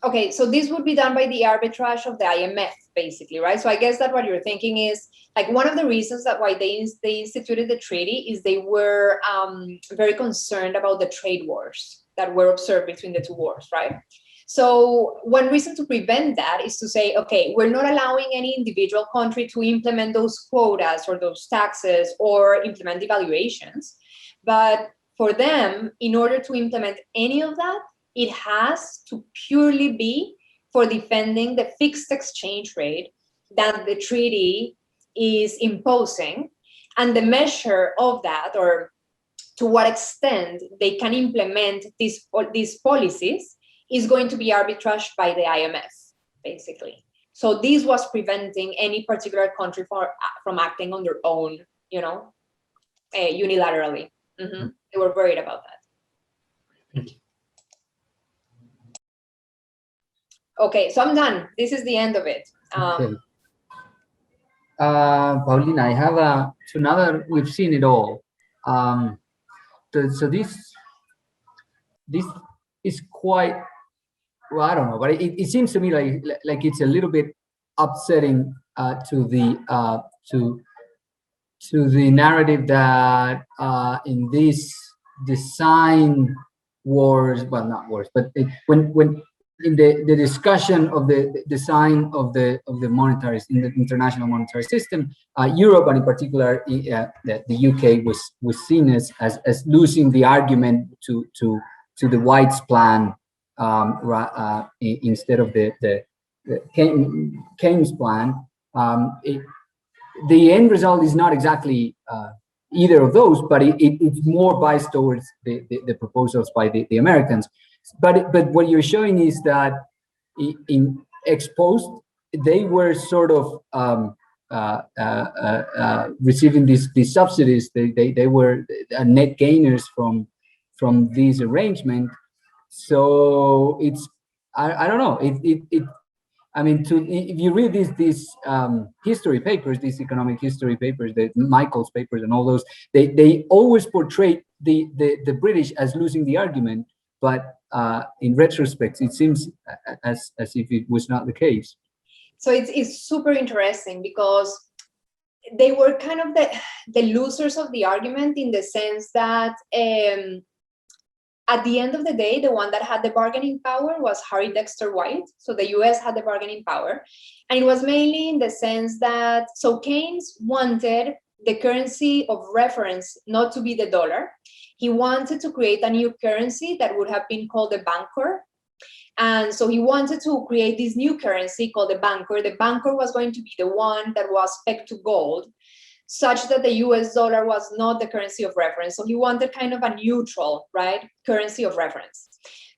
Okay, so this would be done by the arbitrage of the IMF, basically, right? So I guess that what you're thinking is, like, one of the reasons that why they instituted the treaty is they were very concerned about the trade wars that were observed between the two wars, right? So one reason to prevent that is to say, okay, we're not allowing any individual country to implement those quotas or those taxes or implement devaluations. But for them, in order to implement any of that, it has to purely be for defending the fixed exchange rate that the treaty is imposing. And the measure of that, or to what extent they can implement these policies, is going to be arbitraged by the IMF, basically. So this was preventing any particular country from acting on their own, you know, unilaterally. Mm-hmm. They were worried about that. Thank you. Okay, so I'm done. This is the end of it. Okay. Paulina, I have another, we've seen it all. So this is quite, well, I don't know, but it seems to me like it's a little bit upsetting to the narrative that in this design wars, well, not wars, but when in the discussion of the design of the monetary, in the international monetary system, Europe, and in particular the UK was seen as losing the argument to the White's plan instead of the Keynes plan. The end result is not exactly either of those, but it's more biased towards the proposals by the Americans. But what you're showing is that in exposed, they were sort of receiving these subsidies. They were net gainers from these arrangements. So it's I don't know. I mean, if you read these history papers, these economic history papers, the Michael's papers and all those, they always portray the British as losing the argument, but in retrospect, it seems as if it was not the case. So it's super interesting because they were kind of the losers of the argument, in the sense that at the end of the day, the one that had the bargaining power was Harry Dexter White. So the US had the bargaining power. And it was mainly in the sense that, so Keynes wanted the currency of reference not to be the dollar. He wanted to create a new currency that would have been called the Banco. And so he wanted to create this new currency called the Banco. The Banco was going to be the one that was pegged to gold, such that the US dollar was not the currency of reference. So he wanted kind of a neutral, right, currency of reference.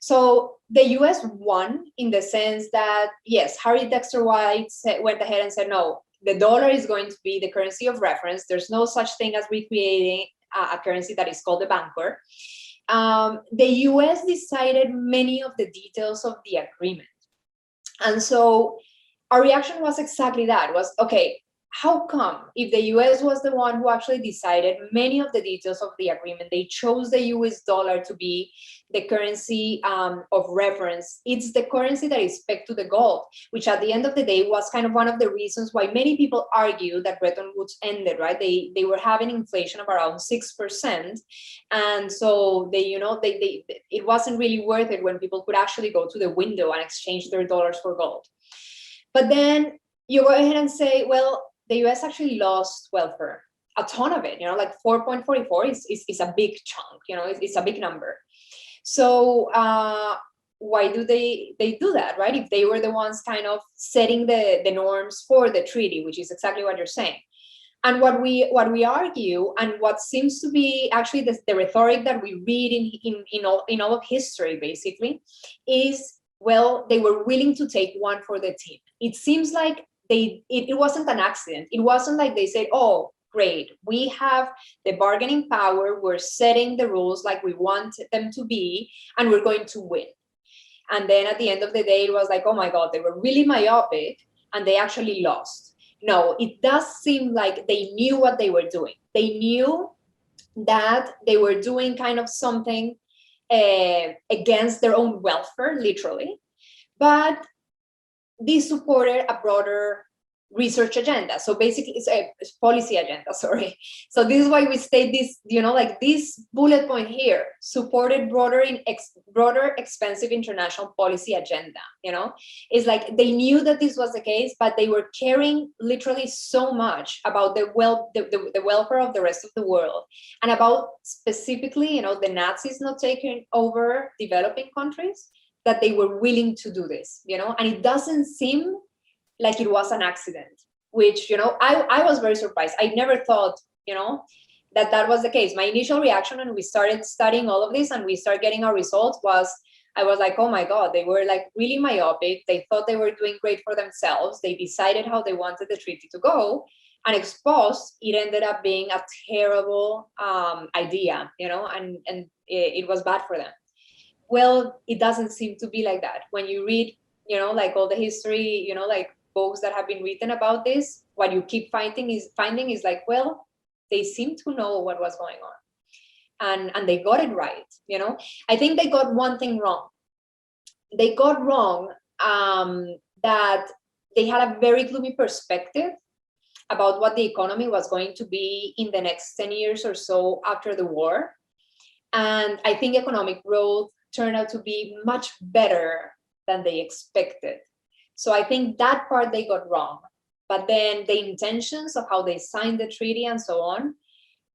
So the US won, in the sense that, yes, Harry Dexter White went ahead and said, no, the dollar is going to be the currency of reference. There's no such thing as recreating a currency that is called the Banco. The US decided many of the details of the agreement. And so our reaction was exactly that, was, okay, how come, if the US was the one who actually decided many of the details of the agreement, they chose the US dollar to be the currency of reference? It's the currency that is pegged to the gold, which at the end of the day was kind of one of the reasons why many people argue that Bretton Woods ended, right? They were having inflation of around 6%. And so it wasn't really worth it when people could actually go to the window and exchange their dollars for gold. But then you go ahead and say, well, the US actually lost welfare, a ton of it, like 4.44 is a big chunk, it's a big number. So why do they do that, right? If they were the ones kind of setting the norms for the treaty, which is exactly what you're saying. And what we argue, and what seems to be actually the rhetoric that we read in all of history, basically, is, well, they were willing to take one for the team. It seems like it wasn't an accident. It wasn't like they said, oh, great, we have the bargaining power, we're setting the rules like we want them to be, and we're going to win. And then at the end of the day, it was like, oh my God, they were really myopic and they actually lost. No, it does seem like they knew what they were doing. They knew that they were doing kind of something against their own welfare, literally. but this supported a broader research agenda. So basically it's a policy agenda, sorry. So this is why we state this, you know, like this bullet point here, supported broader expensive international policy agenda, you know. It's like they knew that this was the case, but they were caring literally so much about the welfare of the rest of the world, and about specifically, you know, the Nazis not taking over developing countries, that they were willing to do this, you know. And it doesn't seem like it was an accident, which, you know, I was very surprised. I never thought, you know, that was the case. My initial reaction when we started studying all of this and we started getting our results was, I was like, oh my God, they were like really myopic. They thought they were doing great for themselves. They decided how they wanted the treaty to go, and exposed, it ended up being a terrible idea, you know, and it was bad for them. Well, it doesn't seem to be like that. When you read, you know, like all the history, you know, like books that have been written about this, what you keep finding is like, well, they seem to know what was going on, and they got it right, you know. I think they got one thing wrong. They got wrong that they had a very gloomy perspective about what the economy was going to be in the next 10 years or so after the war. And I think economic growth turned out to be much better than they expected. So I think that part they got wrong. But then the intentions of how they signed the treaty and so on,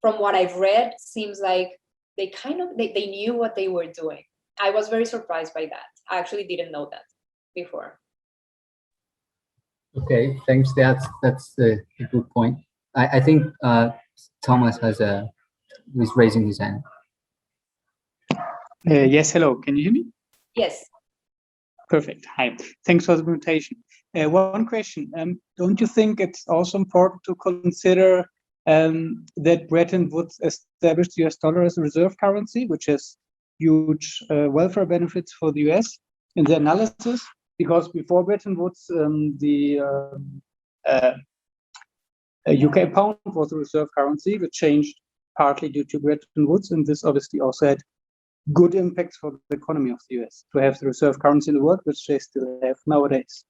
from what I've read, seems like they knew what they were doing. I was very surprised by that. I actually didn't know that before. Okay, thanks. That's a good point. I think Thomas is raising his hand. Yes, hello. Can you hear me? Yes. Perfect. Hi. Thanks for the presentation. One question. Don't you think it's also important to consider that Bretton Woods established the US dollar as a reserve currency, which has huge welfare benefits for the US in the analysis? Because before Bretton Woods, the UK pound was a reserve currency, which changed partly due to Bretton Woods, and this obviously also had good impacts for the economy of the US to have the reserve currency in the world, which they still have nowadays.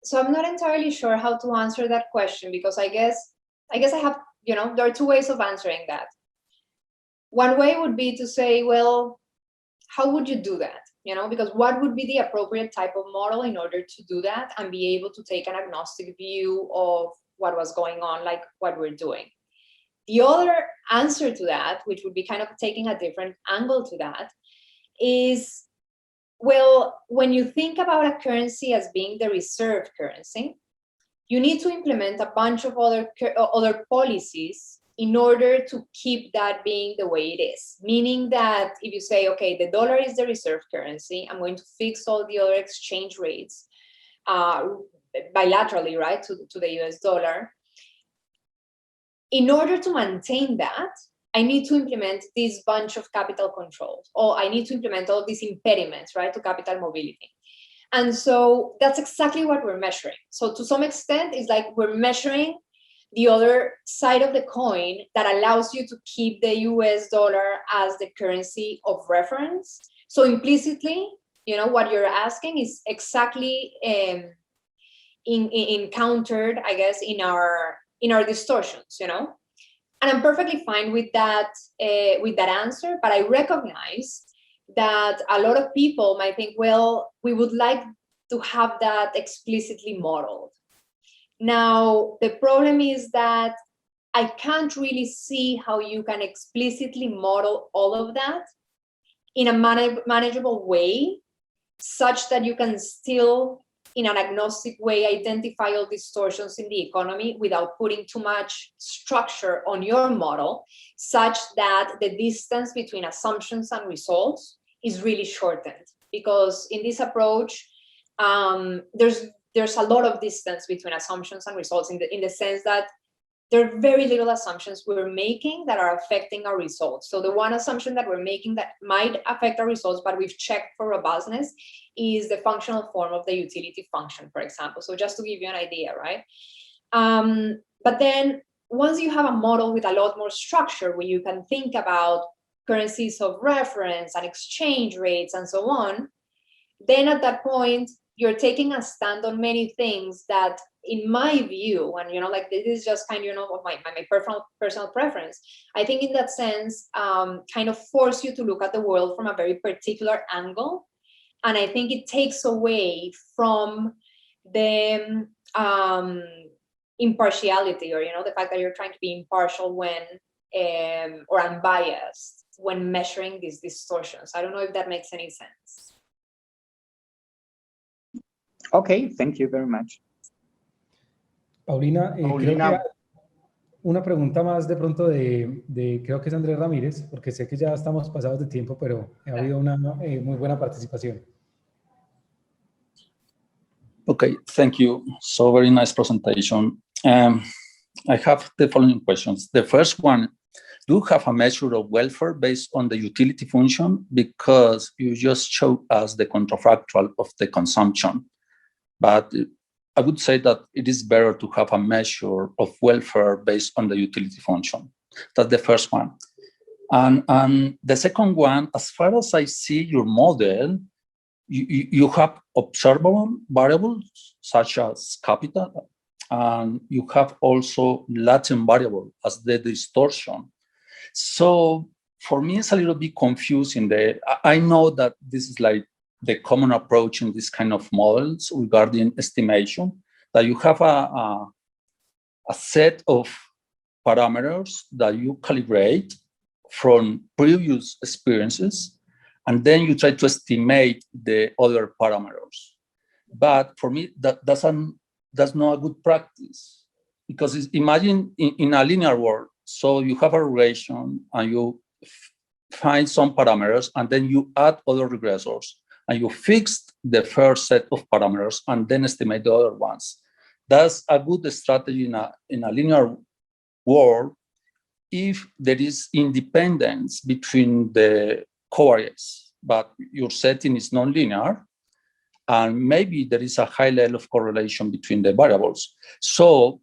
So I'm not entirely sure how to answer that question, because I guess I have, you know, there are two ways of answering that. One way would be to say, well, how would you do that? You know, because what would be the appropriate type of model in order to do that and be able to take an agnostic view of what was going on, like what we're doing? The other answer to that, which would be kind of taking a different angle to that, is, well, when you think about a currency as being the reserve currency, you need to implement a bunch of other policies in order to keep that being the way it is. Meaning that if you say, okay, the dollar is the reserve currency, I'm going to fix all the other exchange rates bilaterally, right, to the US dollar. In order to maintain that, I need to implement this bunch of capital controls, or I need to implement all these impediments, right, to capital mobility. And so that's exactly what we're measuring. So to some extent, it's like we're measuring the other side of the coin that allows you to keep the US dollar as the currency of reference. So implicitly, you know, what you're asking is exactly encountered, I guess, in our distortions, you know. And I'm perfectly fine with that answer, but I recognize that a lot of people might think, well, we would like to have that explicitly modeled. Now, the problem is that I can't really see how you can explicitly model all of that in a manageable way, such that you can still, in an agnostic way, identify all distortions in the economy without putting too much structure on your model, such that the distance between assumptions and results is really shortened. Because in this approach, there's a lot of distance between assumptions and results in the sense that there are very little assumptions we're making that are affecting our results. So the one assumption that we're making that might affect our results, but we've checked for robustness, is the functional form of the utility function, for example. So just to give you an idea, right? But then once you have a model with a lot more structure, where you can think about currencies of reference and exchange rates and so on, then at that point, you're taking a stand on many things that, in my view, and like this is just kind of of my personal preference, I think in that sense kind of force you to look at the world from a very particular angle, and I think it takes away from the impartiality, or the fact that you're trying to be impartial when or unbiased when measuring these distortions. I don't know if that makes any sense. Okay, thank you very much. Paulina, creo que una pregunta más de pronto creo que es Andrés Ramírez, porque sé que ya estamos pasados de tiempo, pero ha habido una muy buena participación. Okay, thank you. So very nice presentation. I have the following questions. The first one, do you have a measure of welfare based on the utility function? Because you just showed us the counterfactual of the consumption. But I would say that it is better to have a measure of welfare based on the utility function. That's the first one. And the second one, as far as I see your model, you have observable variables such as capital, and you have also latent variable as the distortion. So for me, it's a little bit confusing. I know that this is like the common approach in this kind of models regarding estimation, that you have a set of parameters that you calibrate from previous experiences, and then you try to estimate the other parameters. But for me, that's not a good practice, because imagine in a linear world, so you have a regression and you find some parameters, and then you add other regressors, and you fix the first set of parameters and then estimate the other ones. That's a good strategy in a linear world if there is independence between the covariates, but your setting is nonlinear, and maybe there is a high level of correlation between the variables. So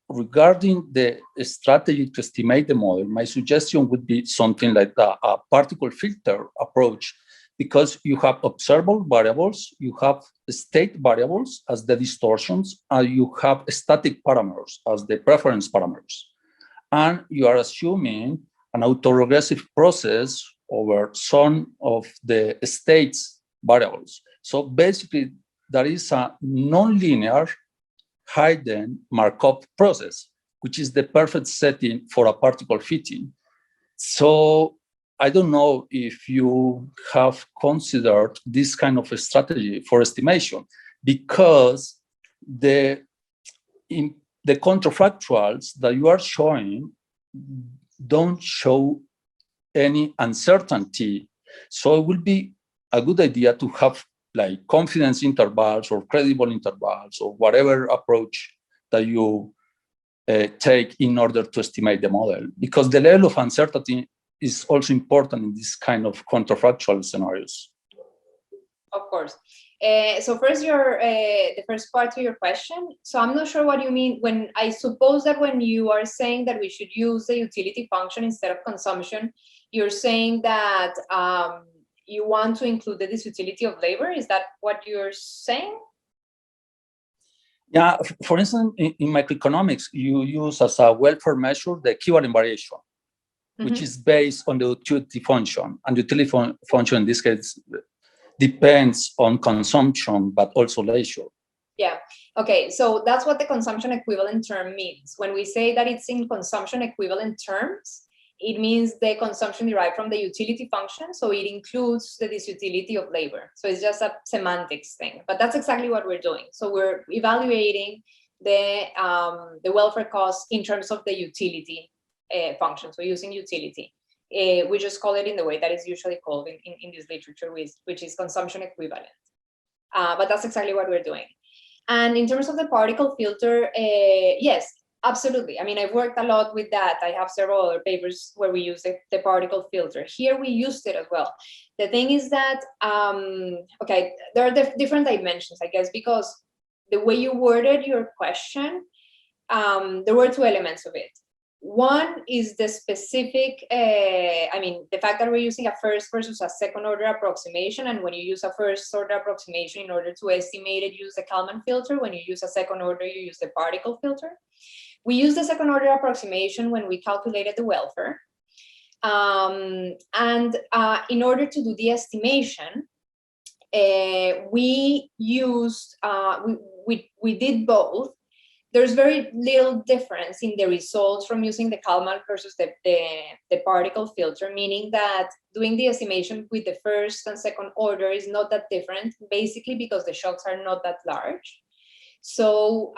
regarding the strategy to estimate the model, my suggestion would be something like a particle filter approach, because you have observable variables, you have state variables as the distortions, and you have static parameters as the preference parameters. And you are assuming an autoregressive process over some of the states variables. So basically, there is a nonlinear hidden Markov process, which is the perfect setting for a particle fitting. So I don't know if you have considered this kind of a strategy for estimation, because the counterfactuals that you are showing don't show any uncertainty. So it would be a good idea to have like confidence intervals or credible intervals or whatever approach that you take in order to estimate the model, because the level of uncertainty is also important in this kind of counterfactual scenarios. Of course. So first, the first part to your question. So I'm not sure what you mean when I suppose that when you are saying that we should use the utility function instead of consumption, you're saying that you want to include the disutility of labor. Is that what you're saying? Yeah, for instance, in microeconomics, you use as a welfare measure the equivalent variation, which is based on the utility function. And the utility function in this case depends on consumption, but also leisure. Yeah, okay, so that's what the consumption equivalent term means. When we say that it's in consumption equivalent terms, it means the consumption derived from the utility function, so it includes the disutility of labor. So it's just a semantics thing, but that's exactly what we're doing. So we're evaluating the welfare costs in terms of the utility function, so using utility. We just call it in the way that it's usually called in this literature, which is consumption equivalent. But that's exactly what we're doing. And in terms of the particle filter, yes, absolutely. I mean, I've worked a lot with that. I have several other papers where we use the particle filter. Here we used it as well. The thing is that, okay, there are different dimensions, I guess, because the way you worded your question, there were two elements of it. One is the specific, the fact that we're using a first versus a second order approximation. And when you use a first order approximation in order to estimate it, use the Kalman filter. When you use a second order, you use the particle filter. We use the second order approximation when we calculated the welfare. In order to do the estimation, we used, we did both. There's very little difference in the results from using the Kalman versus the particle filter, meaning that doing the estimation with the first and second order is not that different, basically because the shocks are not that large. So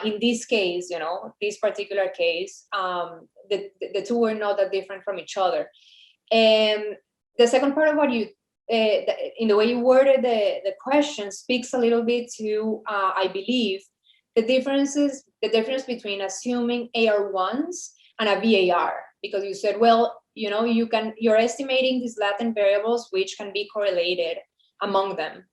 in this case, this particular case, the two were not that different from each other. And the second part of what you, in the way you worded the question speaks a little bit to, I believe, the difference between assuming AR1s and a VAR, because you said, well, you're estimating these latent variables which can be correlated among them.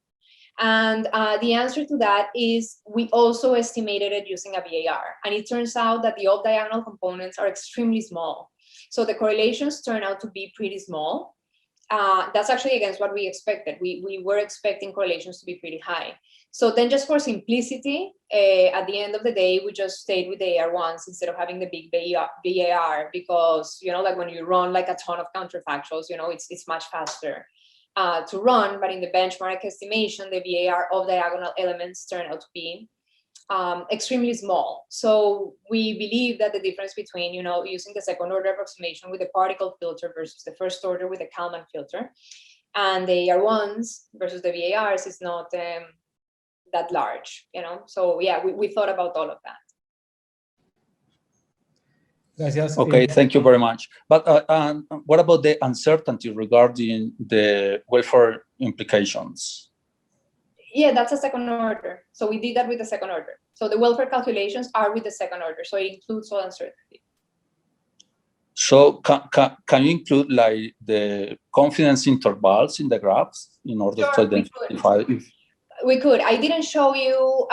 And the answer to that is we also estimated it using a VAR. And it turns out that the off-diagonal components are extremely small. So the correlations turn out to be pretty small. That's actually against what we expected. We were expecting correlations to be pretty high. So then just for simplicity, at the end of the day, we just stayed with the AR1s instead of having the big VAR because, like when you run like a ton of counterfactuals, it's much faster to run. But in the benchmark estimation, the VAR of diagonal elements turn out to be extremely small. So we believe that the difference between, using the second order approximation with the particle filter versus the first order with the Kalman filter and the AR1s versus the VARs is not that large, So yeah, we thought about all of that. Gracias. Okay, thank you very much. But what about the uncertainty regarding the welfare implications? Yeah, that's a second order. So we did that with the second order. So the welfare calculations are with the second order. So it includes all uncertainty. So can you include like the confidence intervals in the graphs in order to identify if? We could. I didn't show you,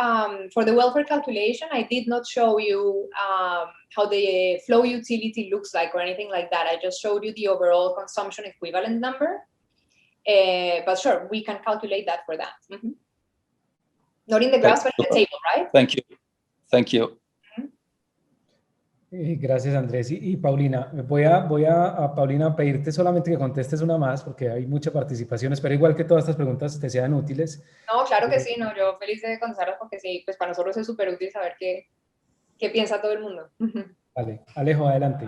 for the welfare calculation, I did not show you how the flow utility looks like or anything like that. I just showed you the overall consumption equivalent number. But sure, we can calculate that for that. Mm-hmm. Not in the graphs, but in the table, right? Thank you. Thank you. Gracias, Andrés. Y Paulina, voy a Paulina pedirte solamente que contestes una más, porque hay mucha participación. Espero igual que todas estas preguntas te sean útiles. No, claro que sí, no, yo feliz de contestarlas porque sí, pues para nosotros es súper útil saber qué piensa todo el mundo. Vale, Alejo, adelante.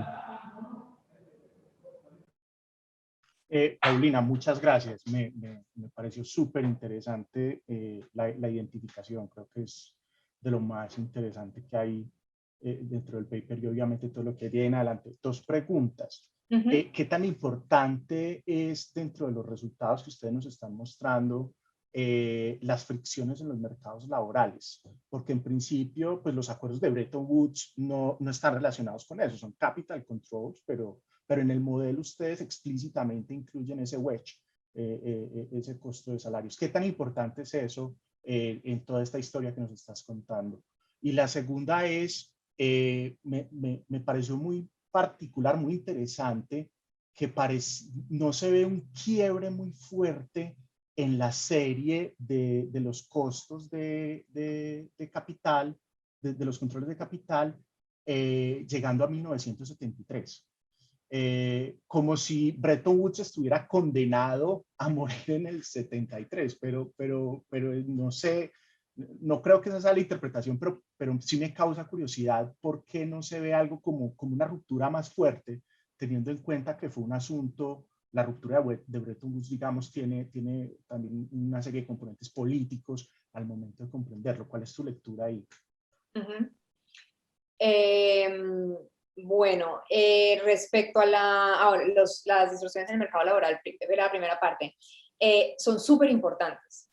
Paulina, muchas gracias. Me pareció súper interesante la identificación. Creo que es de lo más interesante que hay dentro del paper y obviamente todo lo que viene adelante. Dos preguntas. ¿Qué tan importante es dentro de los resultados que ustedes nos están mostrando las fricciones en los mercados laborales? Porque en principio, pues los acuerdos de Bretton Woods no están relacionados con eso, son capital controls, pero en el modelo ustedes explícitamente incluyen ese wedge, ese costo de salarios. ¿Qué tan importante es eso en toda esta historia que nos estás contando? Y la segunda es, me pareció muy particular, muy interesante, que no se ve un quiebre muy fuerte en la serie de los costos de capital, de los controles de capital, llegando a 1973. Como si Bretton Woods estuviera condenado a morir en el 73, pero no sé, no creo que esa sea la interpretación, pero sí me causa curiosidad por qué no se ve algo como una ruptura más fuerte, teniendo en cuenta que fue un asunto, la ruptura de Bretton Woods, digamos, tiene también una serie de componentes políticos al momento de comprenderlo. ¿Cuál es tu lectura ahí? Bueno, respecto a las distorsiones en el mercado laboral, la primera parte, son súper importantes.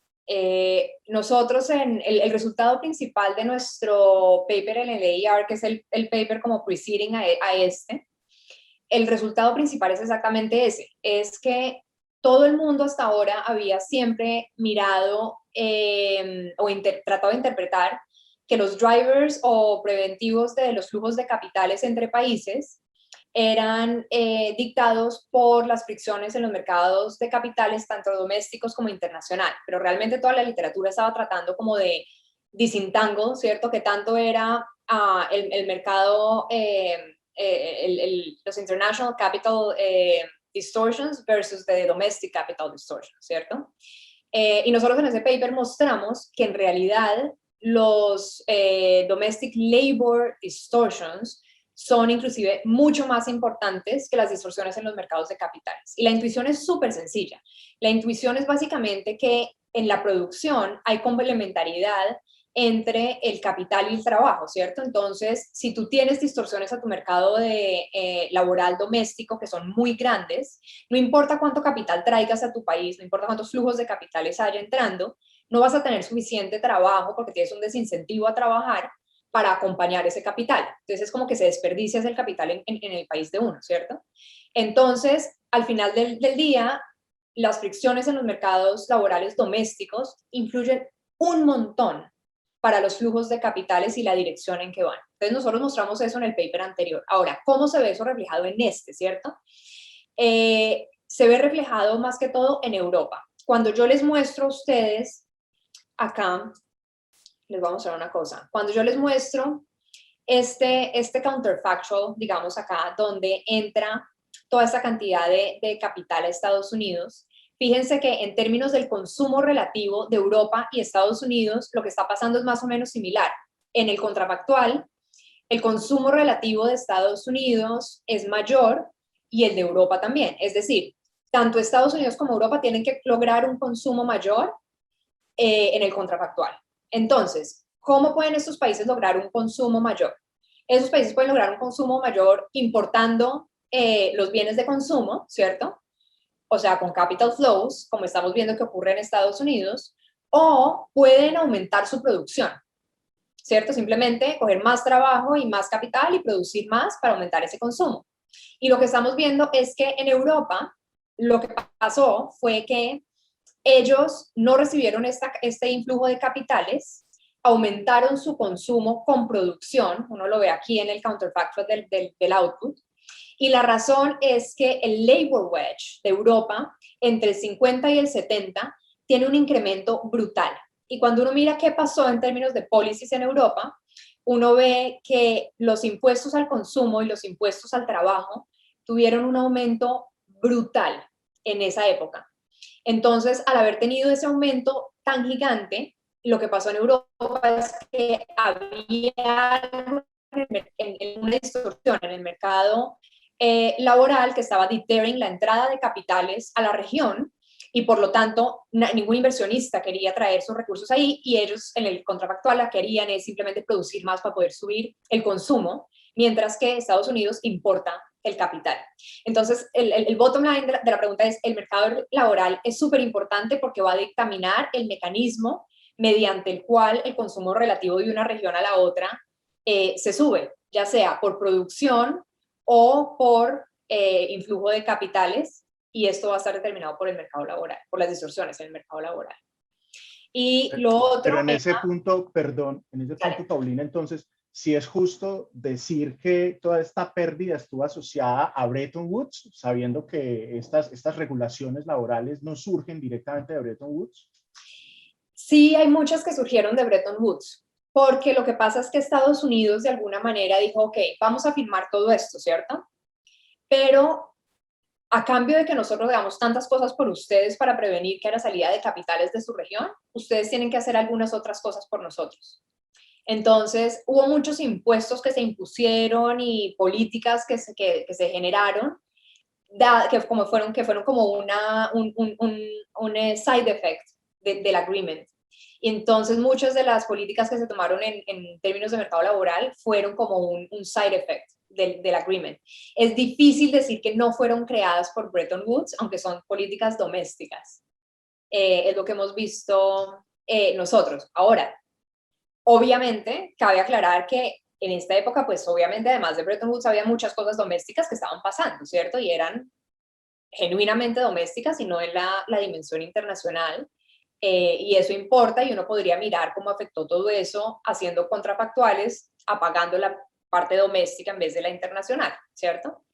Nosotros el resultado principal de nuestro paper en el AER, que es el paper como preceding a este, el resultado principal es exactamente ese, es que todo el mundo hasta ahora había siempre mirado o tratado de interpretar que los drivers o preventivos de los flujos de capitales entre países eran dictados por las fricciones en los mercados de capitales, tanto domésticos como internacional, pero realmente toda la literatura estaba tratando como de disentangle, ¿cierto? Que tanto era el mercado, los international capital distortions versus the domestic capital distortions, ¿cierto? Y nosotros en ese paper mostramos que en realidad los domestic labor distortions son inclusive mucho más importantes que las distorsiones en los mercados de capitales. Y la intuición es súper sencilla. La intuición es básicamente que en la producción hay complementariedad entre el capital y el trabajo, ¿cierto? Entonces, si tú tienes distorsiones a tu mercado laboral doméstico que son muy grandes, no importa cuánto capital traigas a tu país, no importa cuántos flujos de capitales haya entrando, no vas a tener suficiente trabajo porque tienes un desincentivo a trabajar para acompañar ese capital. Entonces es como que se desperdicia el capital en el país de uno, ¿cierto? Entonces, al final del día, las fricciones en los mercados laborales domésticos influyen un montón para los flujos de capitales y la dirección en que van. Entonces nosotros mostramos eso en el paper anterior. Ahora, ¿cómo se ve eso reflejado en este, cierto? Se ve reflejado más que todo en Europa. Cuando yo les muestro a ustedes acá, les voy a mostrar una cosa. Cuando yo les muestro este counterfactual, digamos acá, donde entra toda esta cantidad de capital a Estados Unidos, fíjense que en términos del consumo relativo de Europa y Estados Unidos, lo que está pasando es más o menos similar. En el contrafactual, el consumo relativo de Estados Unidos es mayor y el de Europa también. Es decir, tanto Estados Unidos como Europa tienen que lograr un consumo mayor en el contrafactual. Entonces, ¿cómo pueden estos países lograr un consumo mayor? Esos países pueden lograr un consumo mayor importando los bienes de consumo, ¿cierto? O sea, con capital flows, como estamos viendo que ocurre en Estados Unidos, o pueden aumentar su producción, ¿cierto? Simplemente coger más trabajo y más capital y producir más para aumentar ese consumo. Y lo que estamos viendo es que en Europa lo que pasó fue que ellos no recibieron este influjo de capitales, aumentaron su consumo con producción, uno lo ve aquí en el counterfactual del output, y la razón es que el labor wedge de Europa, entre el 50 y el 70, tiene un incremento brutal. Y cuando uno mira qué pasó en términos de policies en Europa, uno ve que los impuestos al consumo y los impuestos al trabajo tuvieron un aumento brutal en esa época. Entonces, al haber tenido ese aumento tan gigante, lo que pasó en Europa es que había una distorsión en el mercado laboral que estaba deterring la entrada de capitales a la región y por lo tanto ningún inversionista quería traer sus recursos ahí y ellos en el contrafactual lo que querían es simplemente producir más para poder subir el consumo, mientras que Estados Unidos importa el capital. Entonces, el bottom line de la pregunta es, el mercado laboral es súper importante porque va a dictaminar el mecanismo mediante el cual el consumo relativo de una región a la otra se sube, ya sea por producción o por influjo de capitales, y esto va a estar determinado por el mercado laboral, por las distorsiones en el mercado laboral. Y lo otro... Pero en ese punto, perdón, en ese punto, Paulina, entonces, si es justo decir que toda esta pérdida estuvo asociada a Bretton Woods, sabiendo que estas regulaciones laborales no surgen directamente de Bretton Woods. Sí, hay muchas que surgieron de Bretton Woods, porque lo que pasa es que Estados Unidos de alguna manera dijo, ok, vamos a firmar todo esto, ¿cierto? Pero a cambio de que nosotros hagamos tantas cosas por ustedes para prevenir que haya salida de capitales de su región, ustedes tienen que hacer algunas otras cosas por nosotros. Entonces, hubo muchos impuestos que se impusieron y políticas que se generaron, que fueron como un side effect del agreement. Y entonces, muchas de las políticas que se tomaron en términos de mercado laboral fueron como un side effect del agreement. Es difícil decir que no fueron creadas por Bretton Woods, aunque son políticas domésticas. Es lo que hemos visto nosotros. Ahora, obviamente, cabe aclarar que en esta época, pues obviamente, además de Bretton Woods, había muchas cosas domésticas que estaban pasando, ¿cierto? Y eran genuinamente domésticas y no en la dimensión internacional. Y eso importa, y uno podría mirar cómo afectó todo eso haciendo contrafactuales, apagando la parte doméstica en vez de la internacional, ¿cierto?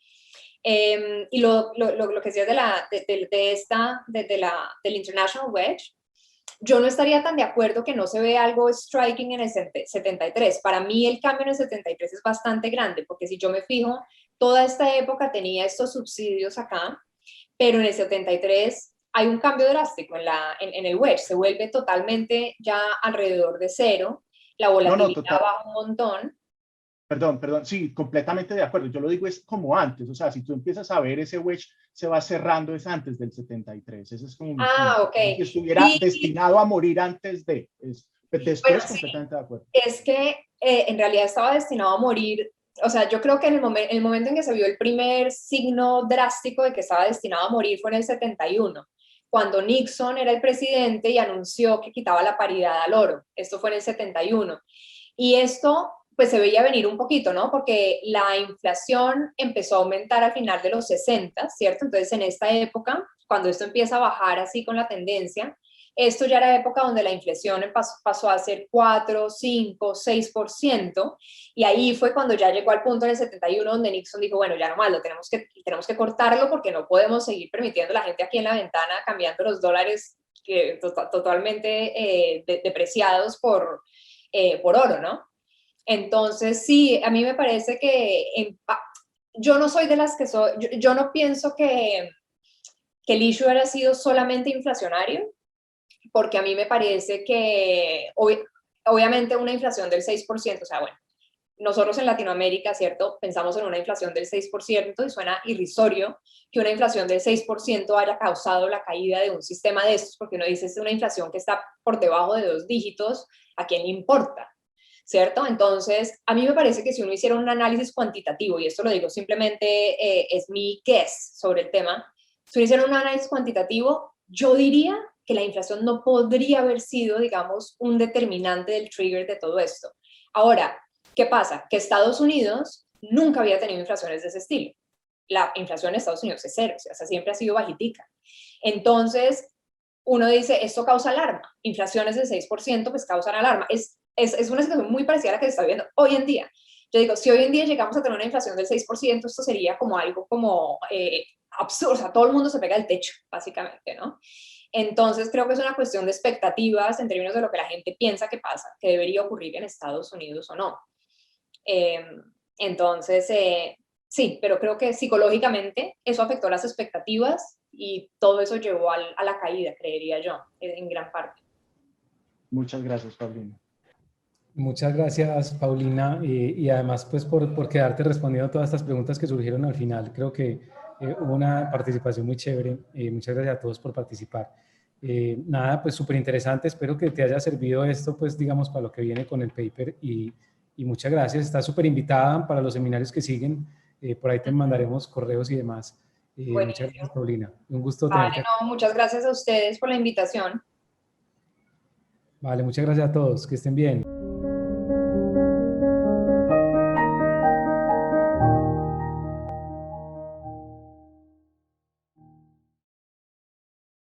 Y lo que decías del International Wedge, yo no estaría tan de acuerdo que no se ve algo striking en el 73. Para mí el cambio en el 73 es bastante grande, porque si yo me fijo, toda esta época tenía estos subsidios acá, pero en el 73 hay un cambio drástico en el wedge, se vuelve totalmente ya alrededor de cero, la volatilidad baja un montón. Perdón, sí, completamente de acuerdo. Yo lo digo es como antes, o sea, si tú empiezas a ver ese wedge se va cerrando es antes del 73. Ese es como ok. Como si estuviera destinado a morir antes de. Después bueno, completamente de acuerdo. Es que en realidad estaba destinado a morir. O sea, yo creo que en el momento en que se vio el primer signo drástico de que estaba destinado a morir fue en el 71, cuando Nixon era el presidente y anunció que quitaba la paridad al oro. Esto fue en el 71. Y esto pues se veía venir un poquito, ¿no? Porque la inflación empezó a aumentar al final de los 60, ¿cierto? Entonces en esta época, cuando esto empieza a bajar así con la tendencia, esto ya era época donde la inflación pasó a ser 4, 5, 6%, y ahí fue cuando ya llegó al punto en el 71 donde Nixon dijo, bueno, ya no más, tenemos que cortarlo porque no podemos seguir permitiendo a la gente aquí en la ventana cambiando los dólares totalmente depreciados por oro, ¿no? Entonces, sí, a mí me parece que yo no soy de las que yo no pienso que el issue haya sido solamente inflacionario, porque a mí me parece que obviamente una inflación del 6%, o sea, bueno, nosotros en Latinoamérica, ¿cierto? Pensamos en una inflación del 6% y suena irrisorio que una inflación del 6% haya causado la caída de un sistema de estos, porque uno dice, es una inflación que está por debajo de 2 dígitos, ¿a quién le importa? ¿Cierto? Entonces, a mí me parece que si uno hiciera un análisis cuantitativo, y esto lo digo simplemente es mi guess sobre el tema, si uno hiciera un análisis cuantitativo, yo diría que la inflación no podría haber sido, digamos, un determinante del trigger de todo esto. Ahora, ¿qué pasa? Que Estados Unidos nunca había tenido inflaciones de ese estilo. La inflación en Estados Unidos es cero, o sea, siempre ha sido bajitica. Entonces, uno dice, esto causa alarma. Inflaciones del 6%, pues causan alarma. Es una situación muy parecida a la que se está viendo hoy en día. Yo digo, si hoy en día llegamos a tener una inflación del 6%, esto sería como algo como absurdo, o sea, todo el mundo se pega al techo, básicamente, ¿no? Entonces creo que es una cuestión de expectativas en términos de lo que la gente piensa que pasa, que debería ocurrir en Estados Unidos o no. Entonces, sí, pero creo que psicológicamente eso afectó las expectativas y todo eso llevó a la caída, creería yo, en gran parte. Muchas gracias, Paulina. Muchas gracias, Paulina, y además pues por quedarte respondiendo a todas estas preguntas que surgieron al final. Creo que hubo una participación muy chévere. Muchas gracias a todos por participar. Nada, pues súper interesante. Espero que te haya servido esto, pues digamos, para lo que viene con el paper, y muchas gracias. Estás súper invitada para los seminarios que siguen. Por ahí te mandaremos correos y demás. Muchas gracias, Paulina. Un gusto tenerte aquí. No, muchas gracias a ustedes por la invitación. Vale, muchas gracias a todos. Que estén bien.